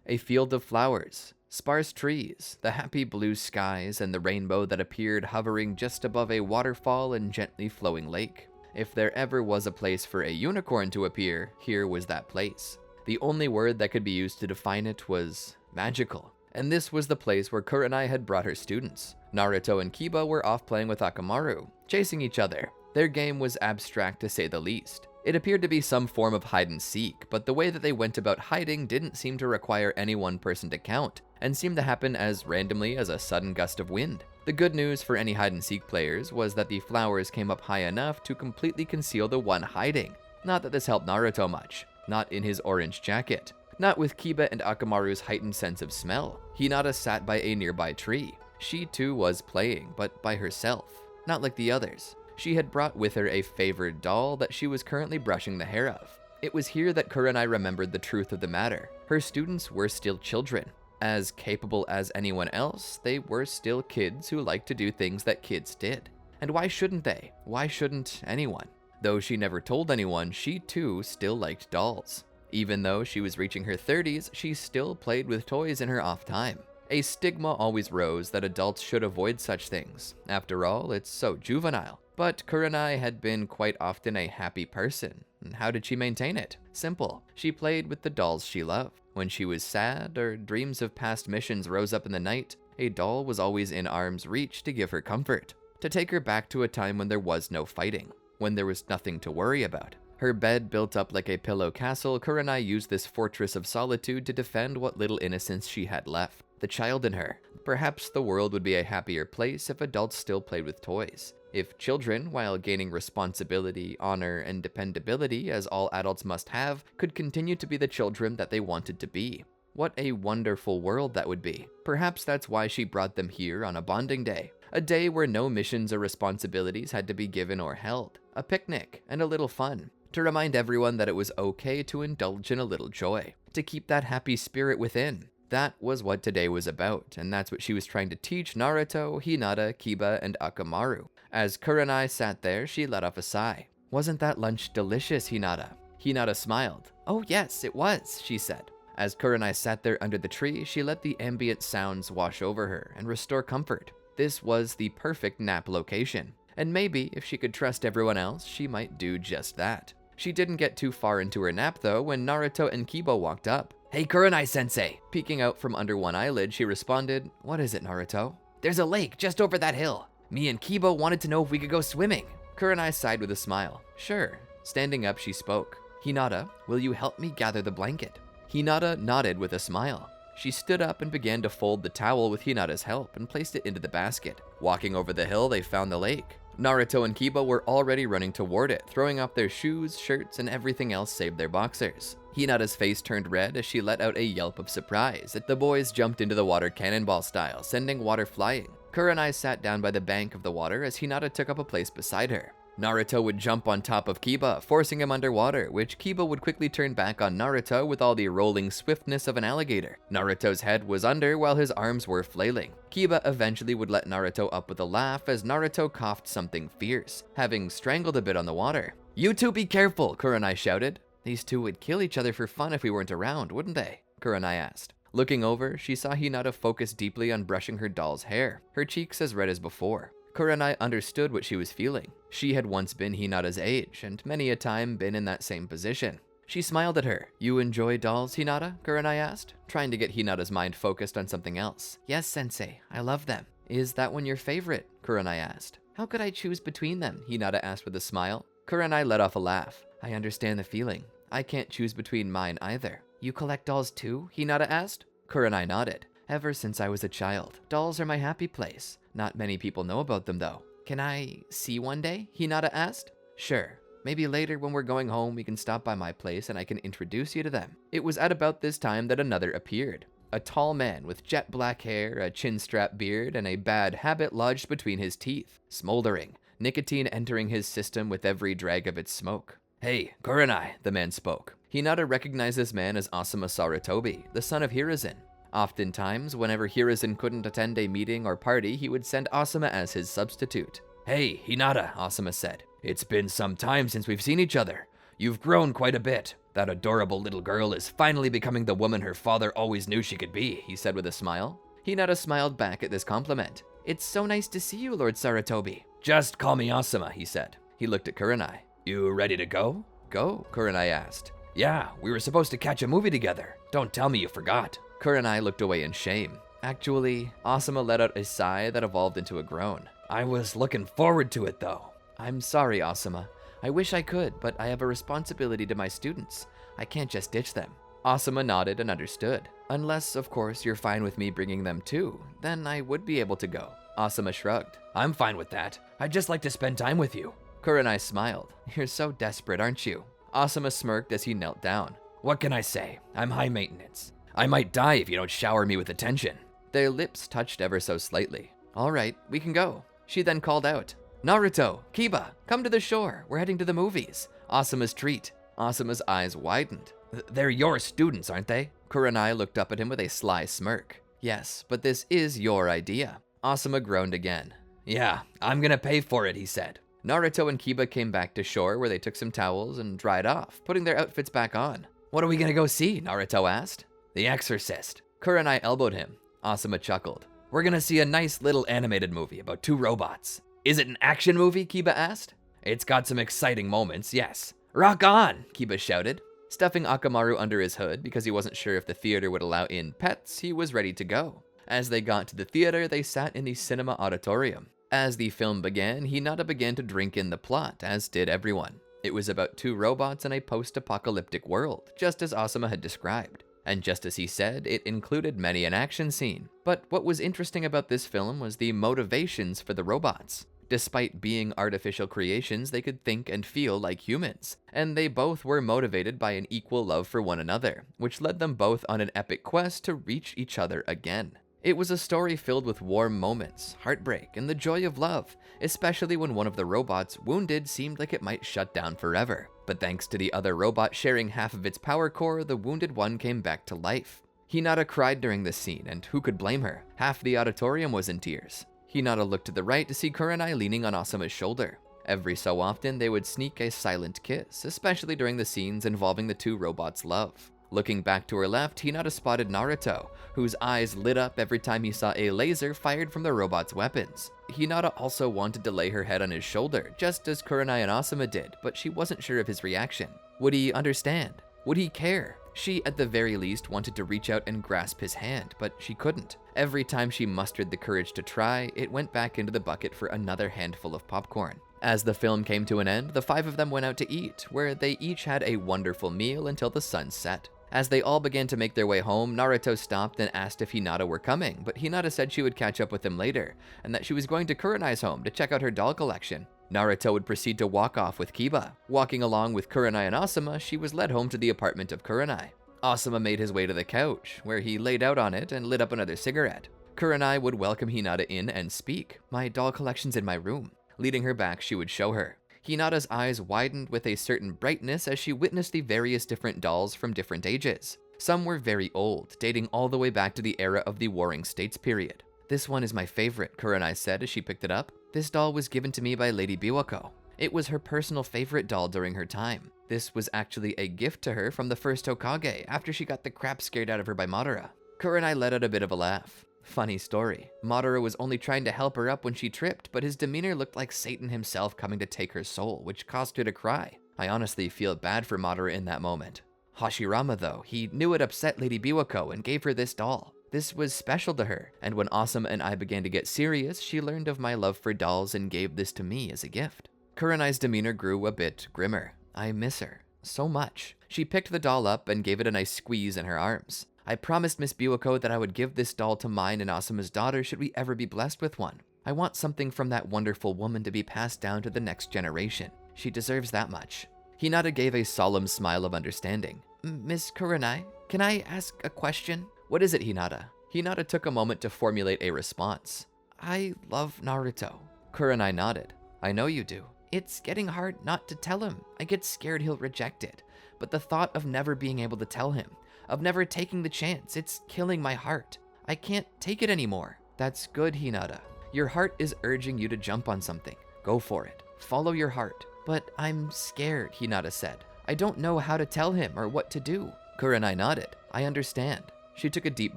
A field of flowers, sparse trees, the happy blue skies, and the rainbow that appeared hovering just above a waterfall and gently flowing lake. If there ever was a place for a unicorn to appear, here was that place. The only word that could be used to define it was magical. And this was the place where Kurenai had brought her students. Naruto and Kiba were off playing with Akamaru, chasing each other. Their game was abstract to say the least. It appeared to be some form of hide and seek, but the way that they went about hiding didn't seem to require any one person to count, and seemed to happen as randomly as a sudden gust of wind. The good news for any hide and seek players was that the flowers came up high enough to completely conceal the one hiding. Not that this helped Naruto much. Not in his orange jacket. Not with Kiba and Akamaru's heightened sense of smell. Hinata sat by a nearby tree. She too was playing, but by herself. Not like the others. She had brought with her a favored doll that she was currently brushing the hair of. It was here that Kurenai remembered the truth of the matter. Her students were still children. As capable as anyone else, they were still kids who liked to do things that kids did. And why shouldn't they? Why shouldn't anyone? Though she never told anyone, she too still liked dolls. Even though she was reaching her 30s, she still played with toys in her off time. A stigma always rose that adults should avoid such things. After all, it's so juvenile. But Kurenai had been quite often a happy person. And how did she maintain it? Simple. She played with the dolls she loved. When she was sad or dreams of past missions rose up in the night, a doll was always in arm's reach to give her comfort, to take her back to a time when there was no fighting, when there was nothing to worry about. Her bed built up like a pillow castle, Kurenai used this fortress of solitude to defend what little innocence she had left, the child in her. Perhaps the world would be a happier place if adults still played with toys. If children, while gaining responsibility, honor, and dependability as all adults must have, could continue to be the children that they wanted to be. What a wonderful world that would be. Perhaps that's why she brought them here on a bonding day. A day where no missions or responsibilities had to be given or held. A picnic and a little fun. to remind everyone that it was okay to indulge in a little joy, to keep that happy spirit within. That was what today was about, and that's what she was trying to teach Naruto, Hinata, Kiba, and Akamaru. As Kurenai sat there, she let off a sigh. "Wasn't that lunch delicious, Hinata?" Hinata smiled. "Oh yes, it was," she said. As Kurenai sat there under the tree, she let the ambient sounds wash over her and restore comfort. This was the perfect nap location, and maybe if she could trust everyone else, she might do just that. She didn't get too far into her nap though when Naruto and Kiba walked up. "Hey Kurenai-sensei!" Peeking out from under one eyelid, she responded, "What is it, Naruto?" "There's a lake just over that hill. Me and Kiba wanted to know if we could go swimming." Kurenai sighed with a smile. "Sure." Standing up, she spoke. "Hinata, will you help me gather the blanket?" Hinata nodded with a smile. She stood up and began to fold the towel with Hinata's help and placed it into the basket. Walking over the hill, they found the lake. Naruto and Kiba were already running toward it, throwing off their shoes, shirts, and everything else save their boxers. Hinata's face turned red as she let out a yelp of surprise. The boys jumped into the water cannonball style, sending water flying. Kurenai sat down by the bank of the water as Hinata took up a place beside her. Naruto would jump on top of Kiba, forcing him underwater, which Kiba would quickly turn back on Naruto with all the rolling swiftness of an alligator. Naruto's head was under while his arms were flailing. Kiba eventually would let Naruto up with a laugh as Naruto coughed something fierce, having strangled a bit on the water. "You two be careful," Kurenai shouted. "These two would kill each other for fun if we weren't around, wouldn't they?" Kurenai asked. Looking over, she saw Hinata focus deeply on brushing her doll's hair, her cheeks as red as before. Kurenai understood what she was feeling. She had once been Hinata's age, and many a time been in that same position. She smiled at her. "You enjoy dolls, Hinata?" Kurenai asked, trying to get Hinata's mind focused on something else. "Yes, sensei, I love them." "Is that one your favorite?" Kurenai asked. "How could I choose between them?" Hinata asked with a smile. Kurenai let off a laugh. "I understand the feeling. I can't choose between mine either." "You collect dolls too?" Hinata asked. Kurenai nodded. "Ever since I was a child. Dolls are my happy place. Not many people know about them though." "Can I see one day?" Hinata asked. "Sure. Maybe later when we're going home we can stop by my place and I can introduce you to them." It was at about this time that another appeared. A tall man with jet black hair, a chin-strap beard, and a bad habit lodged between his teeth, smoldering, nicotine entering his system with every drag of its smoke. "Hey, Kurenai," the man spoke. Hinata recognized this man as Asuma Sarutobi, the son of Hiruzen. Oftentimes, whenever Hiruzen couldn't attend a meeting or party, he would send Asuma as his substitute. "Hey, Hinata," Asuma said. "It's been some time since we've seen each other. You've grown quite a bit. That adorable little girl is finally becoming the woman her father always knew she could be," he said with a smile. Hinata smiled back at this compliment. "It's so nice to see you, Lord Sarutobi." "Just call me Asuma," he said. He looked at Kurenai. "You ready to go?" "Go?" Kurenai asked. "Yeah, we were supposed to catch a movie together. Don't tell me you forgot." Kurenai looked away in shame. Actually, Asuma let out a sigh that evolved into a groan. "I was looking forward to it though." "I'm sorry, Asuma. I wish I could, but I have a responsibility to my students. I can't just ditch them." Asuma nodded and understood. "Unless, of course, you're fine with me bringing them too, then I would be able to go." Asuma shrugged. "I'm fine with that. I'd just like to spend time with you." Kurenai smiled. "You're so desperate, aren't you?" Asuma smirked as he knelt down. "What can I say? I'm high maintenance. I might die if you don't shower me with attention." Their lips touched ever so slightly. "All right, we can go." She then called out, "Naruto, Kiba, come to the shore. We're heading to the movies. Asuma's treat." Asuma's eyes widened. "They're your students, aren't they?" Kurenai looked up at him with a sly smirk. "Yes, but this is your idea." Asuma groaned again. "Yeah, I'm gonna pay for it," he said. Naruto and Kiba came back to shore where they took some towels and dried off, putting their outfits back on. "What are we gonna go see?" Naruto asked. "The Exorcist." Kurenai elbowed him. Asuma chuckled. "We're gonna see a nice little animated movie about two robots." "Is it an action movie?" Kiba asked. "It's got some exciting moments, yes." "Rock on!" Kiba shouted. Stuffing Akamaru under his hood because he wasn't sure if the theater would allow in pets, he was ready to go. As they got to the theater, they sat in the cinema auditorium. As the film began, Hinata began to drink in the plot, as did everyone. It was about two robots in a post-apocalyptic world, just as Asuma had described. And just as he said, it included many an action scene. But what was interesting about this film was the motivations for the robots. Despite being artificial creations, they could think and feel like humans, and they both were motivated by an equal love for one another, which led them both on an epic quest to reach each other again. It was a story filled with warm moments, heartbreak, and the joy of love, especially when one of the robots, wounded, seemed like it might shut down forever. But thanks to the other robot sharing half of its power core, the wounded one came back to life. Hinata cried during this scene, and who could blame her? Half the auditorium was in tears. Hinata looked to the right to see Kurenai leaning on Asuma's shoulder. Every so often, they would sneak a silent kiss, especially during the scenes involving the two robots' love. Looking back to her left, Hinata spotted Naruto, whose eyes lit up every time he saw a laser fired from the robot's weapons. Hinata also wanted to lay her head on his shoulder, just as Kurenai and Asuma did, but she wasn't sure of his reaction. Would he understand? Would he care? She, at the very least, wanted to reach out and grasp his hand, but she couldn't. Every time she mustered the courage to try, it went back into the bucket for another handful of popcorn. As the film came to an end, the five of them went out to eat, where they each had a wonderful meal until the sun set. As they all began to make their way home, Naruto stopped and asked if Hinata were coming, but Hinata said she would catch up with him later, and that she was going to Kurenai's home to check out her doll collection. Naruto would proceed to walk off with Kiba. Walking along with Kurenai and Asuma, she was led home to the apartment of Kurenai. Asuma made his way to the couch, where he laid out on it and lit up another cigarette. Kurenai would welcome Hinata in and speak. "My doll collection's in my room." Leading her back, she would show her. Hinata's eyes widened with a certain brightness as she witnessed the various different dolls from different ages. Some were very old, dating all the way back to the era of the Warring States period. "This one is my favorite," Kurenai said as she picked it up. "This doll was given to me by Lady Biwako. It was her personal favorite doll during her time. This was actually a gift to her from the first Hokage after she got the crap scared out of her by Madara." Kurenai let out a bit of a laugh. "Funny story. Madara was only trying to help her up when she tripped, but his demeanor looked like Satan himself coming to take her soul, which caused her to cry. I honestly feel bad for Madara in that moment. Hashirama, though, he knew it upset Lady Biwako and gave her this doll. This was special to her, and when Asuma and I began to get serious, she learned of my love for dolls and gave this to me as a gift." Kurenai's demeanor grew a bit grimmer. "I miss her so much." She picked the doll up and gave it a nice squeeze in her arms. "I promised Miss Biwako that I would give this doll to mine and Asuma's daughter should we ever be blessed with one. I want something from that wonderful woman to be passed down to the next generation. She deserves that much." Hinata gave a solemn smile of understanding. "Miss Kurenai, can I ask a question?" "What is it, Hinata?" Hinata took a moment to formulate a response. "I love Naruto." Kurenai nodded. "I know you do. It's getting hard not to tell him. I get scared he'll reject it. But the thought of never being able to tell him, of never taking the chance, it's killing my heart. I can't take it anymore." "That's good, Hinata. Your heart is urging you to jump on something. Go for it. Follow your heart." "But I'm scared," Hinata said. "I don't know how to tell him or what to do." Kurenai nodded. "I understand." She took a deep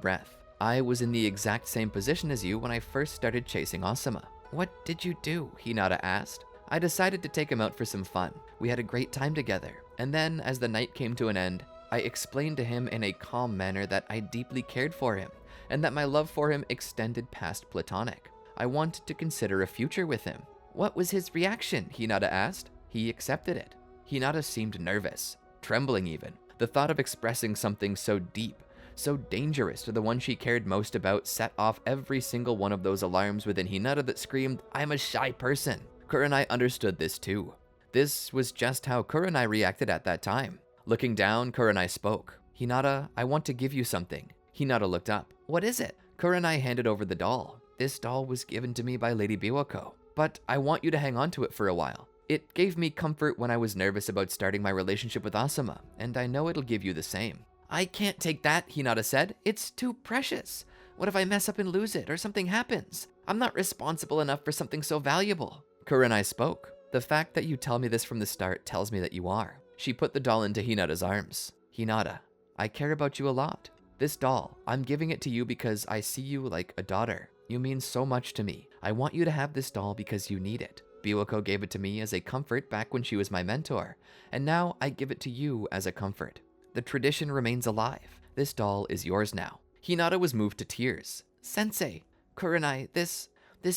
breath. "I was in the exact same position as you when I first started chasing Asuma." "What did you do?" Hinata asked. "I decided to take him out for some fun. We had a great time together. And then, as the night came to an end, I explained to him in a calm manner that I deeply cared for him, and that my love for him extended past platonic. I wanted to consider a future with him." "What was his reaction?" Hinata asked. "He accepted it." Hinata seemed nervous, trembling even. The thought of expressing something so deep, so dangerous to the one she cared most about set off every single one of those alarms within Hinata that screamed, "I'm a shy person." Kurenai understood this too. This was just how Kurenai reacted at that time. Looking down, Kurenai spoke. "Hinata, I want to give you something." Hinata looked up. "What is it?" Kurenai handed over the doll. "This doll was given to me by Lady Biwako, but I want you to hang on to it for a while. It gave me comfort when I was nervous about starting my relationship with Asuma, and I know it'll give you the same." "I can't take that," Hinata said. "It's too precious. What if I mess up and lose it, or something happens? I'm not responsible enough for something so valuable." Kurenai spoke. "The fact that you tell me this from the start tells me that you are." She put the doll into Hinata's arms. "Hinata, I care about you a lot. This doll, I'm giving it to you because I see you like a daughter. You mean so much to me. I want you to have this doll because you need it. Biwako gave it to me as a comfort back when she was my mentor, and now I give it to you as a comfort. The tradition remains alive. This doll is yours now." Hinata was moved to tears. "Sensei, Kurenai, this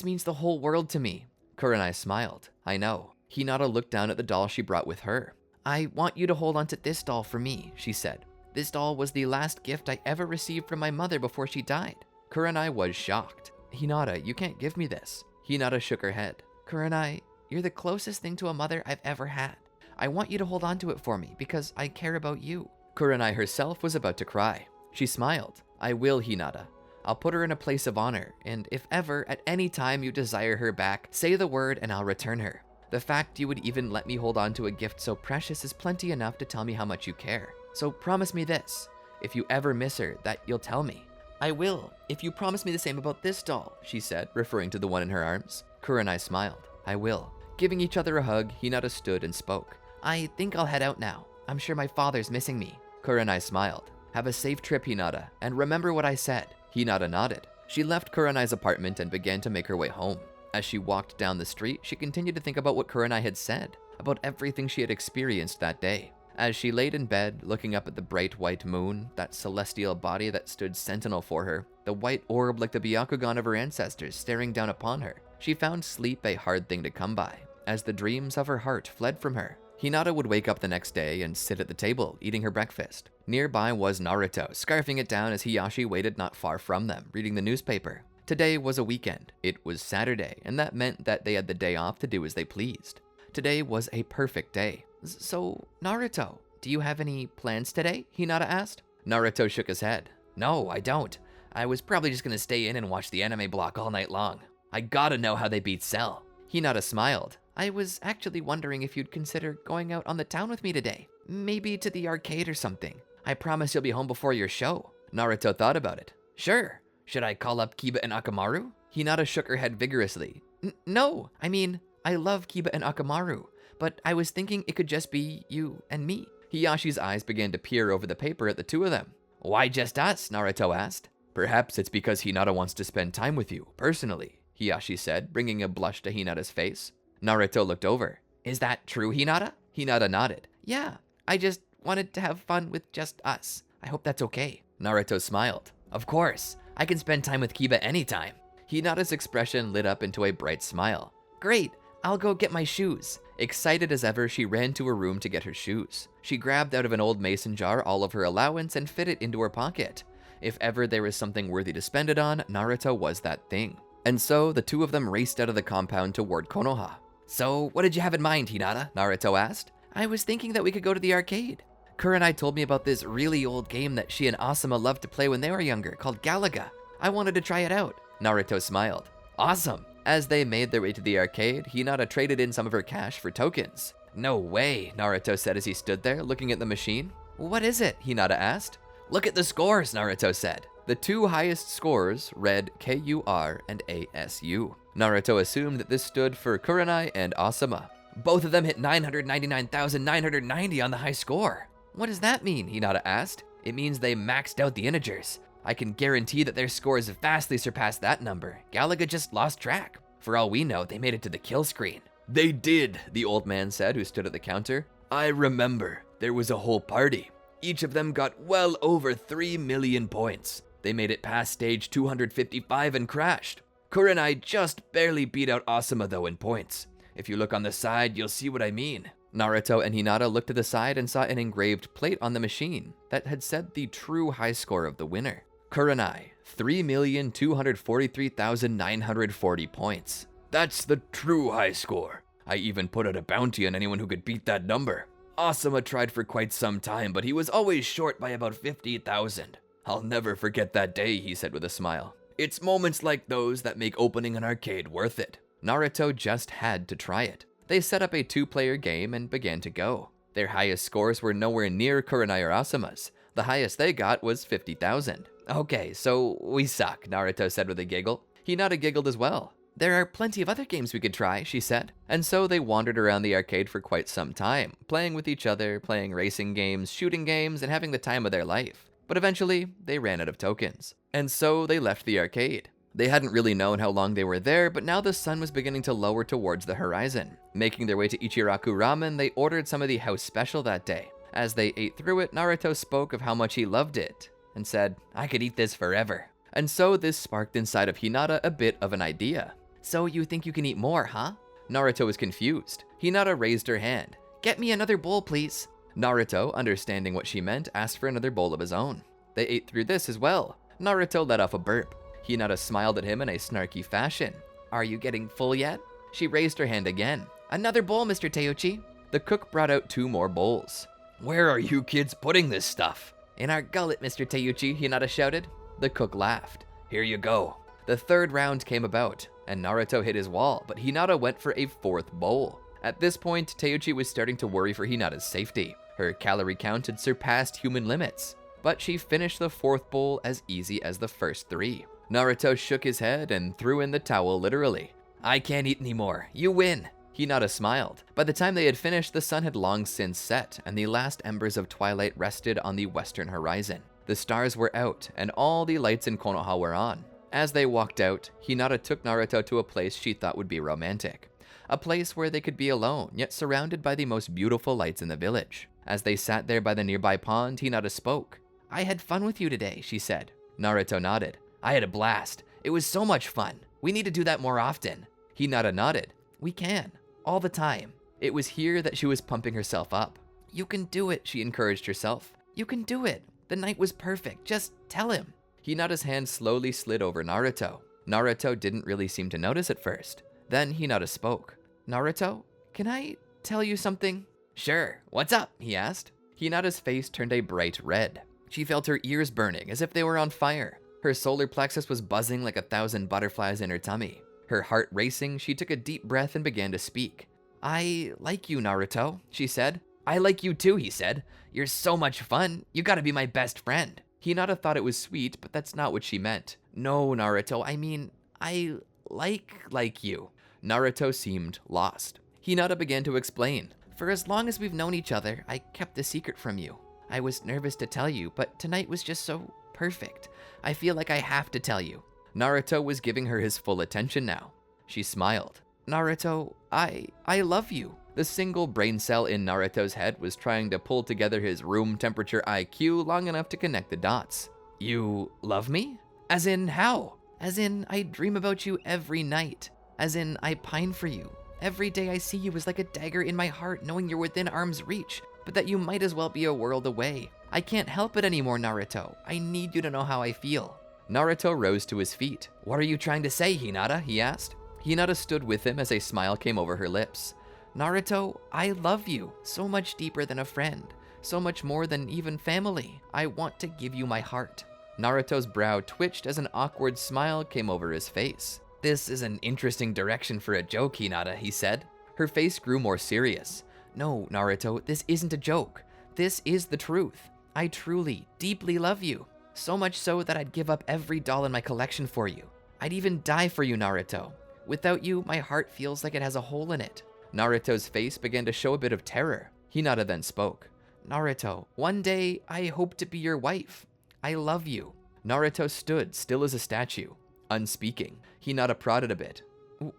means the whole world to me." Kurenai smiled. "I know." Hinata looked down at the doll she brought with her. "I want you to hold on to this doll for me," she said. "This doll was the last gift I ever received from my mother before she died." Kurenai was shocked. "Hinata, you can't give me this." Hinata shook her head. "Kurenai, you're the closest thing to a mother I've ever had. I want you to hold on to it for me because I care about you." Kurenai herself was about to cry. She smiled. "I will, Hinata. I'll put her in a place of honor, and if ever, at any time you desire her back, say the word and I'll return her. The fact you would even let me hold on to a gift so precious is plenty enough to tell me how much you care. So promise me this, if you ever miss her, that you'll tell me. I will, if you promise me the same about this doll, she said, referring to the one in her arms. Kurenai smiled. I will. Giving each other a hug, Hinata stood and spoke. I think I'll head out now. I'm sure my father's missing me. Kurenai smiled. Have a safe trip, Hinata, and remember what I said. Hinata nodded. She left Kurenai's apartment and began to make her way home. As she walked down the street, she continued to think about what Kurenai had said, about everything she had experienced that day. As she laid in bed, looking up at the bright white moon, that celestial body that stood sentinel for her, the white orb like the Byakugan of her ancestors staring down upon her, she found sleep a hard thing to come by, as the dreams of her heart fled from her. Hinata would wake up the next day and sit at the table, eating her breakfast. Nearby was Naruto, scarfing it down as Hiyashi waited not far from them, reading the newspaper. Today was a weekend. It was Saturday, and that meant that they had the day off to do as they pleased. Today was a perfect day. So, Naruto, do you have any plans today? Hinata asked. Naruto shook his head. No, I don't. I was probably just gonna stay in and watch the anime block all night long. I gotta know how they beat Cell. Hinata smiled. I was actually wondering if you'd consider going out on the town with me today. Maybe to the arcade or something. I promise you'll be home before your show. Naruto thought about it. Sure. Should I call up Kiba and Akamaru? Hinata shook her head vigorously. No, I mean, I love Kiba and Akamaru, but I was thinking it could just be you and me. Hiyashi's eyes began to peer over the paper at the two of them. Why just us? Naruto asked. Perhaps it's because Hinata wants to spend time with you, personally, Hiyashi said, bringing a blush to Hinata's face. Naruto looked over. Is that true, Hinata? Hinata nodded. Yeah, I just wanted to have fun with just us. I hope that's okay. Naruto smiled. Of course. I can spend time with Kiba anytime. Hinata's expression lit up into a bright smile. Great, I'll go get my shoes. Excited as ever, she ran to her room to get her shoes. She grabbed out of an old mason jar all of her allowance and fit it into her pocket. If ever there was something worthy to spend it on, Naruto was that thing. And so, the two of them raced out of the compound toward Konoha. So, what did you have in mind, Hinata? Naruto asked. I was thinking that we could go to the arcade. Kurenai told me about this really old game that she and Asuma loved to play when they were younger, called Galaga. I wanted to try it out. Naruto smiled. Awesome. As they made their way to the arcade, Hinata traded in some of her cash for tokens. No way, Naruto said as he stood there, looking at the machine. What is it? Hinata asked. Look at the scores, Naruto said. The two highest scores read KUR and ASU. Naruto assumed that this stood for Kurenai and Asuma. Both of them hit 999,990 on the high score. What does that mean? Hinata asked. It means they maxed out the integers. I can guarantee that their scores vastly surpassed that number. Galaga just lost track. For all we know, they made it to the kill screen. They did, the old man said, who stood at the counter. I remember. There was a whole party. Each of them got well over 3 million points. They made it past stage 255 and crashed. Kurenai just barely beat out Asuma though in points. If you look on the side, you'll see what I mean. Naruto and Hinata looked to the side and saw an engraved plate on the machine that had said the true high score of the winner. Kurenai, 3,243,940 points. That's the true high score. I even put out a bounty on anyone who could beat that number. Asuma tried for quite some time, but he was always short by about 50,000. I'll never forget that day, he said with a smile. It's moments like those that make opening an arcade worth it. Naruto just had to try it. They set up a 2-player game and began to go. Their highest scores were nowhere near Kurenai or Asuma's. The highest they got was 50,000. Okay, so we suck, Naruto said with a giggle. Hinata giggled as well. There are plenty of other games we could try, she said. And so they wandered around the arcade for quite some time, playing with each other, playing racing games, shooting games, and having the time of their life. But eventually, they ran out of tokens. And so they left the arcade. They hadn't really known how long they were there, but now the sun was beginning to lower towards the horizon. Making their way to Ichiraku Ramen, they ordered some of the house special that day. As they ate through it, Naruto spoke of how much he loved it, and said, I could eat this forever. And so this sparked inside of Hinata a bit of an idea. So you think you can eat more, huh? Naruto was confused. Hinata raised her hand. Get me another bowl, please. Naruto, understanding what she meant, asked for another bowl of his own. They ate through this as well. Naruto let off a burp. Hinata smiled at him in a snarky fashion. Are you getting full yet? She raised her hand again. Another bowl, Mr. Teuchi. The cook brought out 2 more bowls. Where are you kids putting this stuff? In our gullet, Mr. Teuchi, Hinata shouted. The cook laughed. Here you go. The third round came about, and Naruto hit his wall, but Hinata went for a fourth bowl. At this point, Teuchi was starting to worry for Hinata's safety. Her calorie count had surpassed human limits, but she finished the fourth bowl as easy as the first three. Naruto shook his head and threw in the towel literally. I can't eat anymore. You win. Hinata smiled. By the time they had finished, the sun had long since set, and the last embers of twilight rested on the western horizon. The stars were out, and all the lights in Konoha were on. As they walked out, Hinata took Naruto to a place she thought would be romantic. A place where they could be alone, yet surrounded by the most beautiful lights in the village. As they sat there by the nearby pond, Hinata spoke. I had fun with you today, she said. Naruto nodded. I had a blast. It was so much fun. We need to do that more often. Hinata nodded. We can. All the time. It was here that she was pumping herself up. You can do it, she encouraged herself. You can do it. The night was perfect. Just tell him. Hinata's hand slowly slid over Naruto. Naruto didn't really seem to notice at first. Then Hinata spoke. Naruto, can I tell you something? Sure. What's up? He asked. Hinata's face turned a bright red. She felt her ears burning as if they were on fire. Her solar plexus was buzzing like 1,000 butterflies in her tummy. Her heart racing, she took a deep breath and began to speak. I like you, Naruto, she said. I like you too, he said. You're so much fun. You gotta be my best friend. Hinata thought it was sweet, but that's not what she meant. No, Naruto, I mean, I like you. Naruto seemed lost. Hinata began to explain. For as long as we've known each other, I kept a secret from you. I was nervous to tell you, but tonight was just so perfect. I feel like I have to tell you. Naruto was giving her his full attention now. She smiled. Naruto, I love you. The single brain cell in Naruto's head was trying to pull together his room temperature IQ long enough to connect the dots. You love me? As in how? As in I dream about you every night. As in I pine for you. Every day I see you is like a dagger in my heart knowing you're within arm's reach, but that you might as well be a world away. I can't help it anymore, Naruto. I need you to know how I feel. Naruto rose to his feet. What are you trying to say, Hinata? He asked. Hinata stood with him as a smile came over her lips. Naruto, I love you. So much deeper than a friend. So much more than even family. I want to give you my heart. Naruto's brow twitched as an awkward smile came over his face. This is an interesting direction for a joke, Hinata, he said. Her face grew more serious. No, Naruto, this isn't a joke. This is the truth. I truly, deeply love you. So much so that I'd give up every doll in my collection for you. I'd even die for you, Naruto. Without you, my heart feels like it has a hole in it. Naruto's face began to show a bit of terror. Hinata then spoke. Naruto, one day I hope to be your wife. I love you. Naruto stood still as a statue, unspeaking. Hinata prodded a bit.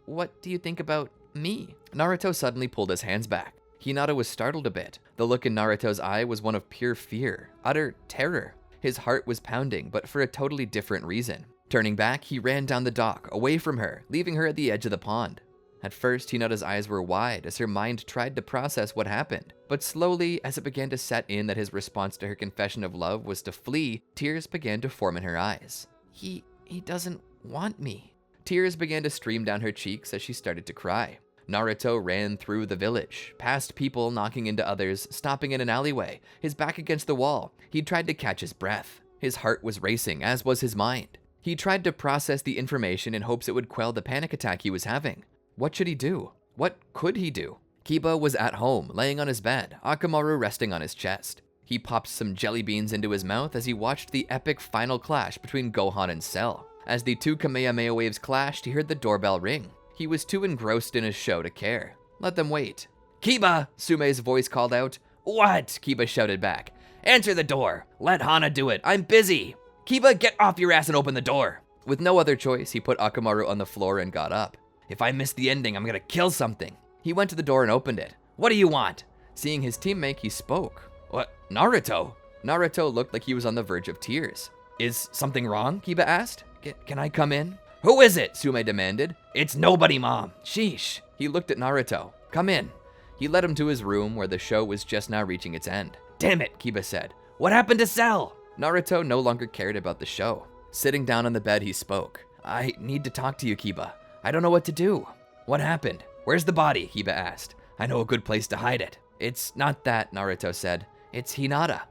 What do you think about me? Naruto suddenly pulled his hands back. Hinata was startled a bit. The look in Naruto's eye was one of pure fear, utter terror. His heart was pounding, but for a totally different reason. Turning back, he ran down the dock, away from her, leaving her at the edge of the pond. At first, Hinata's eyes were wide as her mind tried to process what happened. But slowly, as it began to set in that his response to her confession of love was to flee, tears began to form in her eyes. He doesn't want me. Tears began to stream down her cheeks as she started to cry. Naruto ran through the village, past people knocking into others, stopping in an alleyway, his back against the wall. He tried to catch his breath. His heart was racing, as was his mind. He tried to process the information in hopes it would quell the panic attack he was having. What should he do? What could he do? Kiba was at home, laying on his bed, Akamaru resting on his chest. He popped some jelly beans into his mouth as he watched the epic final clash between Gohan and Cell. As the two Kamehameha waves clashed, he heard the doorbell ring. He was too engrossed in his show to care. Let them wait. Kiba! Sume's voice called out. What? Kiba shouted back. Answer the door. Let Hana do it. I'm busy. Kiba, get off your ass and open the door. With no other choice, he put Akamaru on the floor and got up. If I miss the ending, I'm gonna kill something. He went to the door and opened it. What do you want? Seeing his teammate, he spoke. What? Naruto? Naruto looked like he was on the verge of tears. Is something wrong? Kiba asked. Can I come in? Who is it? Sume demanded. It's nobody, Mom. Sheesh. He looked at Naruto. Come in. He led him to his room where the show was just now reaching its end. Damn it, Kiba said. What happened to Cell? Naruto no longer cared about the show. Sitting down on the bed, he spoke. I need to talk to you, Kiba. I don't know what to do. What happened? Where's the body? Kiba asked. I know a good place to hide it. It's not that, Naruto said. It's Hinata.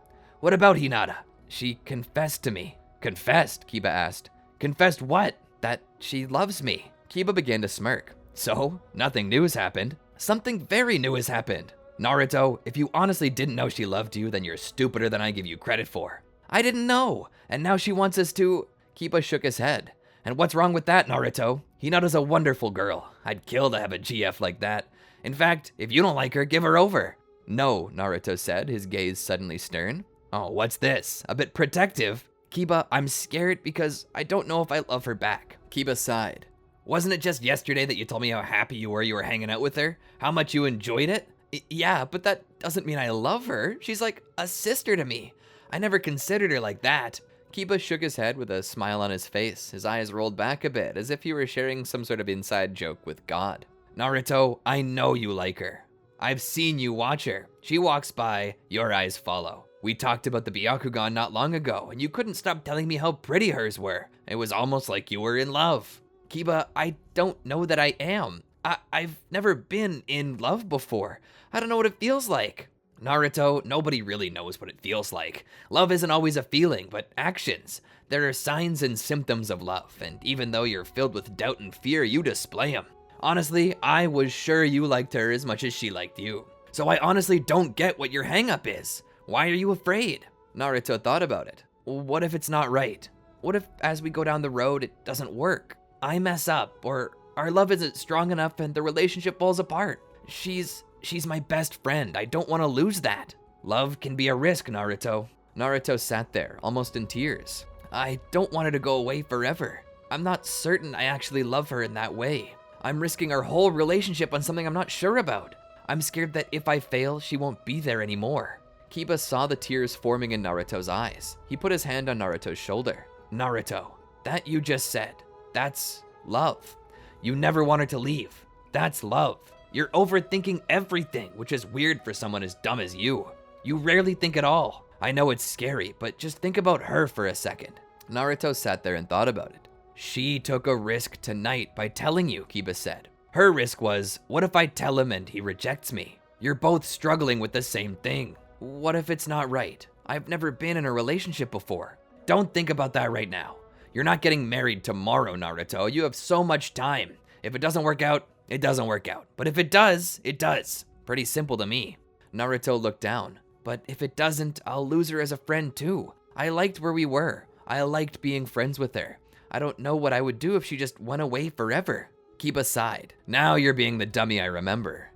What about Hinata? She confessed to me. Confessed? Kiba asked. Confessed what? That she loves me. Kiba began to smirk. So, nothing new has happened. Something very new has happened. Naruto, if you honestly didn't know she loved you, then you're stupider than I give you credit for. I didn't know, and now she wants us to... Kiba shook his head. And what's wrong with that, Naruto? Hinata's a wonderful girl. I'd kill to have a GF like that. In fact, if you don't like her, give her over. No, Naruto said, his gaze suddenly stern. Oh, what's this? A bit protective? Kiba, I'm scared because I don't know if I love her back. Kiba sighed. Wasn't it just yesterday that you told me how happy you were hanging out with her? How much you enjoyed it? Yeah, but that doesn't mean I love her. She's like a sister to me. I never considered her like that. Kiba shook his head with a smile on his face. His eyes rolled back a bit, as if he were sharing some sort of inside joke with God. Naruto, I know you like her. I've seen you watch her. She walks by, your eyes follow. We talked about the Byakugan not long ago, and you couldn't stop telling me how pretty hers were. It was almost like you were in love. Kiba, I don't know that I am. I've never been in love before. I don't know what it feels like. Naruto, nobody really knows what it feels like. Love isn't always a feeling, but actions. There are signs and symptoms of love, and even though you're filled with doubt and fear, you display them. Honestly, I was sure you liked her as much as she liked you. So I honestly don't get what your hang-up is. Why are you afraid? Naruto thought about it. What if it's not right? What if as we go down the road, it doesn't work? I mess up, or our love isn't strong enough and the relationship falls apart. She's my best friend. I don't want to lose that. Love can be a risk, Naruto. Naruto sat there, almost in tears. I don't want her to go away forever. I'm not certain I actually love her in that way. I'm risking our whole relationship on something I'm not sure about. I'm scared that if I fail, she won't be there anymore. Kiba saw the tears forming in Naruto's eyes. He put his hand on Naruto's shoulder. Naruto, that you just said, that's love. You never want her to leave. That's love. You're overthinking everything, which is weird for someone as dumb as you. You rarely think at all. I know it's scary, but just think about her for a second. Naruto sat there and thought about it. She took a risk tonight by telling you, Kiba said. Her risk was, what if I tell him and he rejects me? You're both struggling with the same thing. What if it's not right? I've never been in a relationship before. Don't think about that right now. You're not getting married tomorrow, Naruto. You have so much time. If it doesn't work out, it doesn't work out. But if it does, it does. Pretty simple to me. Naruto looked down. But if it doesn't, I'll lose her as a friend too. I liked where we were. I liked being friends with her. I don't know what I would do if she just went away forever. Kiba sighed. Now you're being the dummy I remember.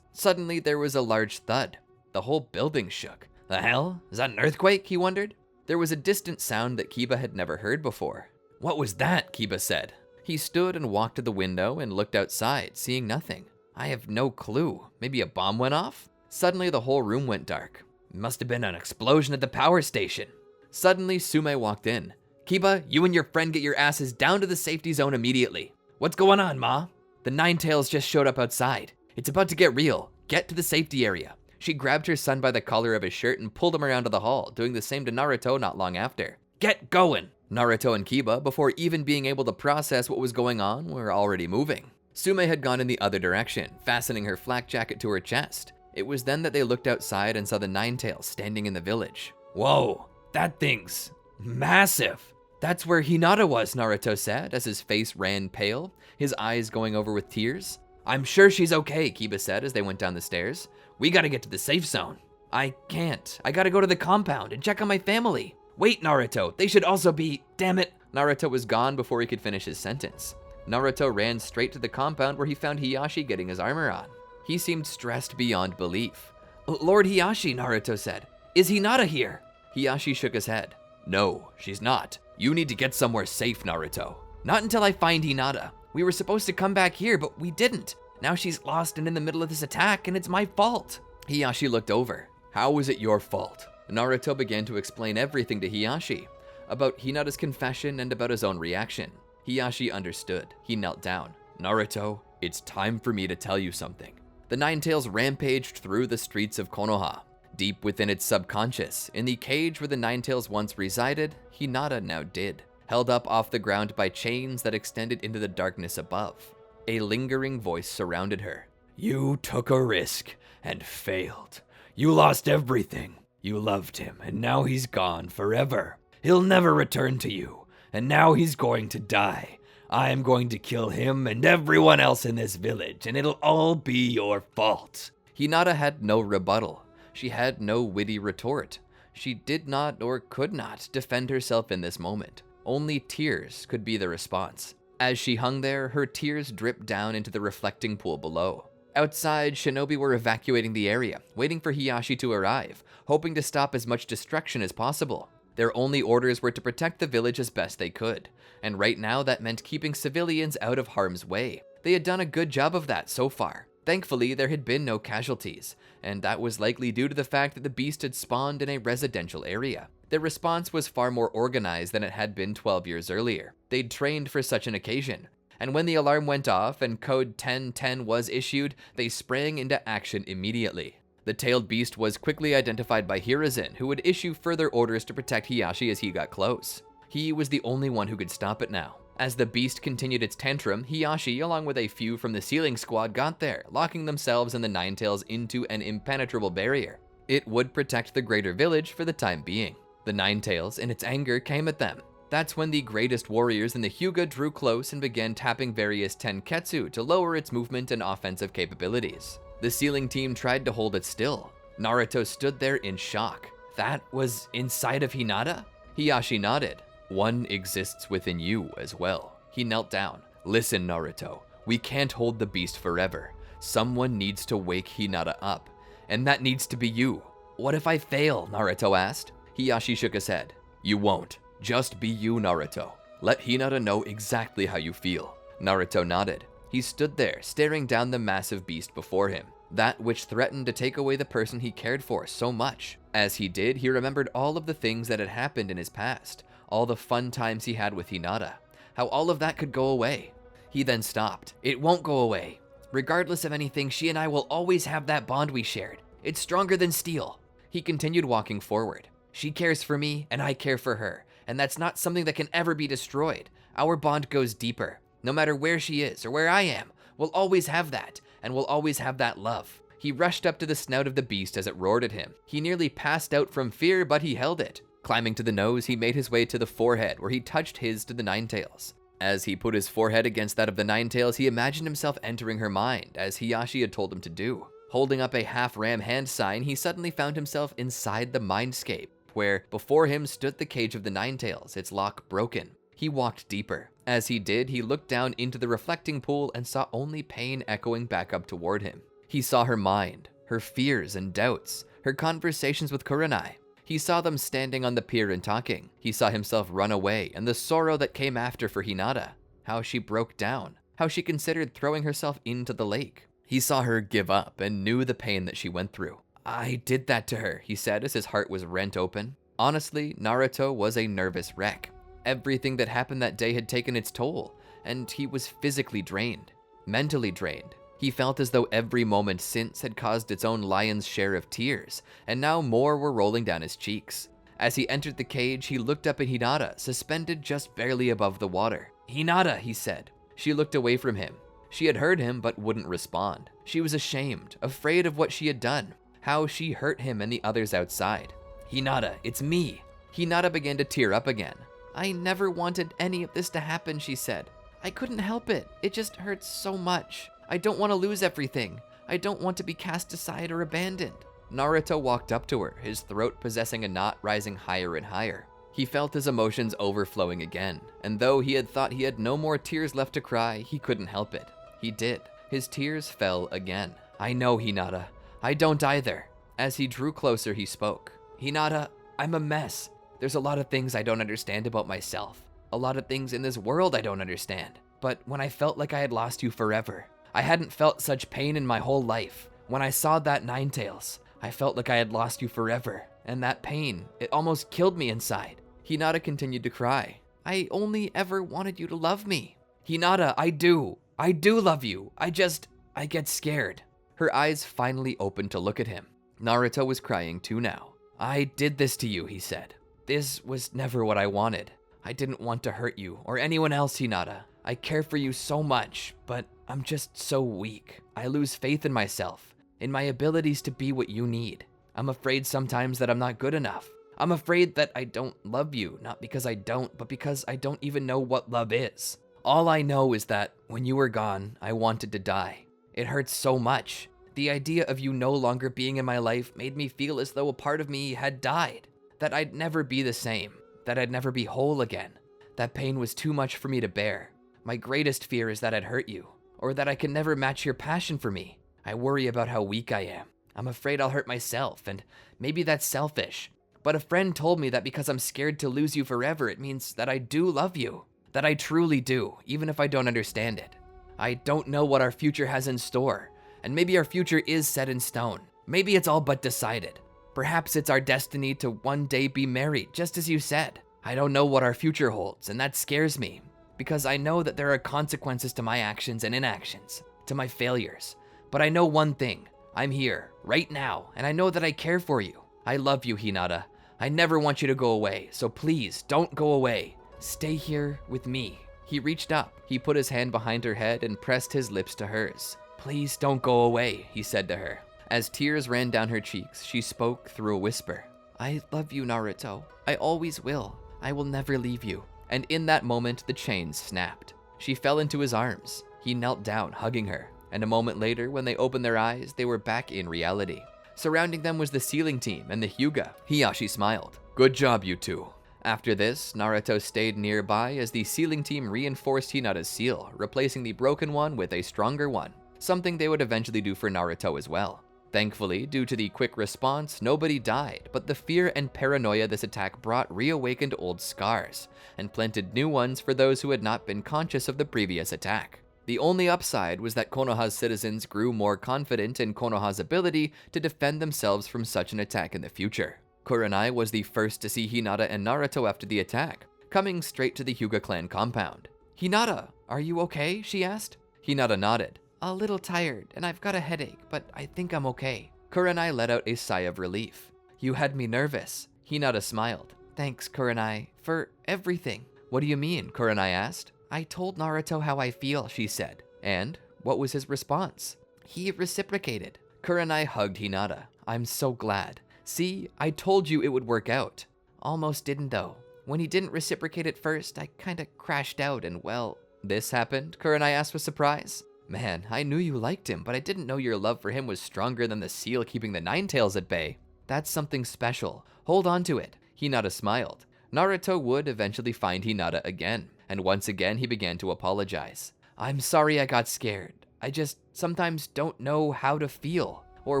Suddenly there was a large thud. The whole building shook. The hell? Is that an earthquake? He wondered. There was a distant sound that Kiba had never heard before. What was that? Kiba said. He stood and walked to the window and looked outside, seeing nothing. I have no clue. Maybe a bomb went off? Suddenly the whole room went dark. It must have been an explosion at the power station. Suddenly Sume walked in. Kiba, you and your friend get your asses down to the safety zone immediately. What's going on, Ma? The Nine-Tails just showed up outside. It's about to get real. Get to the safety area. She grabbed her son by the collar of his shirt and pulled him around to the hall, doing the same to Naruto not long after. Get going! Naruto and Kiba, before even being able to process what was going on, were already moving. Sume had gone in the other direction, fastening her flak jacket to her chest. It was then that they looked outside and saw the Nine-Tails standing in the village. Whoa, that thing's massive! That's where Hinata was, Naruto said, as his face ran pale, his eyes going over with tears. I'm sure she's okay, Kiba said as they went down the stairs. We gotta get to the safe zone. I can't. I gotta go to the compound and check on my family. Wait, Naruto, they should also be... Damn it. Naruto was gone before he could finish his sentence. Naruto ran straight to the compound where he found Hiyashi getting his armor on. He seemed stressed beyond belief. Lord Hiyashi, Naruto said. Is Hinata here? Hiyashi shook his head. No, she's not. You need to get somewhere safe, Naruto. Not until I find Hinata. We were supposed to come back here, but we didn't. Now she's lost and in the middle of this attack, and it's my fault. Hiyashi looked over. How was it your fault? Naruto began to explain everything to Hiyashi, about Hinata's confession and about his own reaction. Hiyashi understood. He knelt down. Naruto, it's time for me to tell you something. The Nine-Tails rampaged through the streets of Konoha. Deep within its subconscious, in the cage where the Nine-Tails once resided, Hinata now did, held up off the ground by chains that extended into the darkness above. A lingering voice surrounded her. You took a risk and failed. You lost everything. You loved him, and now he's gone forever. He'll never return to you. and now he's going to die. I am going to kill him and everyone else in this village, and it'll all be your fault." Hinata had no rebuttal. She had no witty retort. She did not or could not defend herself in this moment. Only tears could be the response. As she hung there, her tears dripped down into the reflecting pool below. Outside, shinobi were evacuating the area, waiting for Hiyashi to arrive, hoping to stop as much destruction as possible. Their only orders were to protect the village as best they could, and right now that meant keeping civilians out of harm's way. They had done a good job of that so far. Thankfully, there had been no casualties, and that was likely due to the fact that the beast had spawned in a residential area. Their response was far more organized than it had been 12 years earlier. They'd trained for such an occasion, and when the alarm went off and code 1010 was issued, they sprang into action immediately. The tailed beast was quickly identified by Hiruzen, who would issue further orders to protect Hiyashi as he got close. He was the only one who could stop it now. As the beast continued its tantrum, Hiyashi, along with a few from the Ceiling Squad, got there, locking themselves and the Nine-Tails into an impenetrable barrier. It would protect the greater village for the time being. The Nine-Tails, in its anger, came at them. That's when the greatest warriors in the Hyuga drew close and began tapping various tenketsu to lower its movement and offensive capabilities. The Ceiling team tried to hold it still. Naruto stood there in shock. That was inside of Hinata? Hiyashi nodded. One exists within you as well. He knelt down. Listen, Naruto, we can't hold the beast forever. Someone needs to wake Hinata up, and that needs to be you. What if I fail? Naruto asked. Hiyashi shook his head. You won't. Just be you, Naruto. Let Hinata know exactly how you feel. Naruto nodded. He stood there, staring down the massive beast before him, that which threatened to take away the person he cared for so much. As he did, he remembered all of the things that had happened in his past, all the fun times he had with Hinata, how all of that could go away. He then stopped. It won't go away. Regardless of anything, she and I will always have that bond we shared. It's stronger than steel. He continued walking forward. She cares for me, and I care for her, and that's not something that can ever be destroyed. Our bond goes deeper. No matter where she is or where I am, we'll always have that, and we'll always have that love. He rushed up to the snout of the beast as it roared at him. He nearly passed out from fear, but he held it. Climbing to the nose, he made his way to the forehead, where he touched his to the Nine-Tails. As he put his forehead against that of the Nine-Tails, he imagined himself entering her mind, as Hiyashi had told him to do. Holding up a half-ram hand sign, he suddenly found himself inside the mindscape, where before him stood the cage of the Nine-Tails, its lock broken. He walked deeper. As he did, he looked down into the reflecting pool and saw only pain echoing back up toward him. He saw her mind, her fears and doubts, her conversations with Kurenai. He saw them standing on the pier and talking. He saw himself run away and the sorrow that came after for Hinata, how she broke down, how she considered throwing herself into the lake. He saw her give up and knew the pain that she went through. I did that to her, he said as his heart was rent open. Honestly, Naruto was a nervous wreck. Everything that happened that day had taken its toll, and he was physically drained, mentally drained. He felt as though every moment since had caused its own lion's share of tears, and now more were rolling down his cheeks. As he entered the cage, he looked up at Hinata, suspended just barely above the water. Hinata, he said. She looked away from him. She had heard him, but wouldn't respond. She was ashamed, afraid of what she had done, how she hurt him and the others outside. Hinata, it's me. Hinata began to tear up again. I never wanted any of this to happen, she said. I couldn't help it. It just hurts so much. I don't want to lose everything. I don't want to be cast aside or abandoned. Naruto walked up to her, his throat possessing a knot rising higher and higher. He felt his emotions overflowing again, and though he had thought he had no more tears left to cry, he couldn't help it. He did. His tears fell again. I know, Hinata. I don't either. As he drew closer, he spoke. Hinata, I'm a mess. There's a lot of things I don't understand about myself. A lot of things in this world I don't understand. But when I felt like I had lost you forever, I hadn't felt such pain in my whole life. When I saw that Nine-Tails, I felt like I had lost you forever. And that pain, it almost killed me inside. Hinata continued to cry. I only ever wanted you to love me. Hinata, I do. I do love you. I get scared. Her eyes finally opened to look at him. Naruto was crying too now. I did this to you, he said. This was never what I wanted. I didn't want to hurt you or anyone else, Hinata. I care for you so much, but I'm just so weak. I lose faith in myself, in my abilities to be what you need. I'm afraid sometimes that I'm not good enough. I'm afraid that I don't love you, not because I don't, but because I don't even know what love is. All I know is that when you were gone, I wanted to die. It hurts so much. The idea of you no longer being in my life made me feel as though a part of me had died, that I'd never be the same, that I'd never be whole again. That pain was too much for me to bear. My greatest fear is that I'd hurt you, or that I can never match your passion for me. I worry about how weak I am. I'm afraid I'll hurt myself, and maybe that's selfish. But a friend told me that because I'm scared to lose you forever, it means that I do love you. That I truly do, even if I don't understand it. I don't know what our future has in store, and maybe our future is set in stone. Maybe it's all but decided. Perhaps it's our destiny to one day be married, just as you said. I don't know what our future holds, and that scares me, because I know that there are consequences to my actions and inactions, to my failures. But I know one thing. I'm here, right now, and I know that I care for you. I love you, Hinata. I never want you to go away, so please don't go away. Stay here with me. He reached up. He put his hand behind her head and pressed his lips to hers. Please don't go away, he said to her. As tears ran down her cheeks, she spoke through a whisper. I love you, Naruto. I always will. I will never leave you. And in that moment, the chains snapped. She fell into his arms. He knelt down, hugging her. And a moment later, when they opened their eyes, they were back in reality. Surrounding them was the sealing team and the Hyuga. Hiyashi smiled. Good job, you two. After this, Naruto stayed nearby as the sealing team reinforced Hinata's seal, replacing the broken one with a stronger one, something they would eventually do for Naruto as well. Thankfully, due to the quick response, nobody died, but the fear and paranoia this attack brought reawakened old scars, and planted new ones for those who had not been conscious of the previous attack. The only upside was that Konoha's citizens grew more confident in Konoha's ability to defend themselves from such an attack in the future. Kurenai was the first to see Hinata and Naruto after the attack, coming straight to the Hyuga clan compound. Hinata, are you okay? She asked. Hinata nodded. A little tired, and I've got a headache, but I think I'm okay. Kurenai let out a sigh of relief. You had me nervous. Hinata smiled. Thanks, Kurenai, for everything. What do you mean? Kurenai asked. I told Naruto how I feel, she said. And what was his response? He reciprocated. Kurenai hugged Hinata. I'm so glad. See, I told you it would work out. Almost didn't though. When he didn't reciprocate at first, I kinda crashed out and well, this happened? Kurenai asked with surprise. Man, I knew you liked him, but I didn't know your love for him was stronger than the seal keeping the Nine-Tails at bay. That's something special. Hold on to it. Hinata smiled. Naruto would eventually find Hinata again, and once again he began to apologize. I'm sorry I got scared. I just sometimes don't know how to feel, or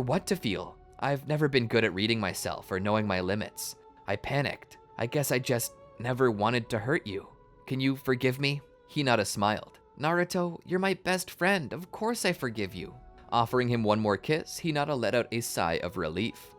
what to feel. I've never been good at reading myself or knowing my limits. I panicked. I guess I just never wanted to hurt you. Can you forgive me? Hinata smiled. Naruto, you're my best friend. Of course I forgive you. Offering him one more kiss, Hinata let out a sigh of relief.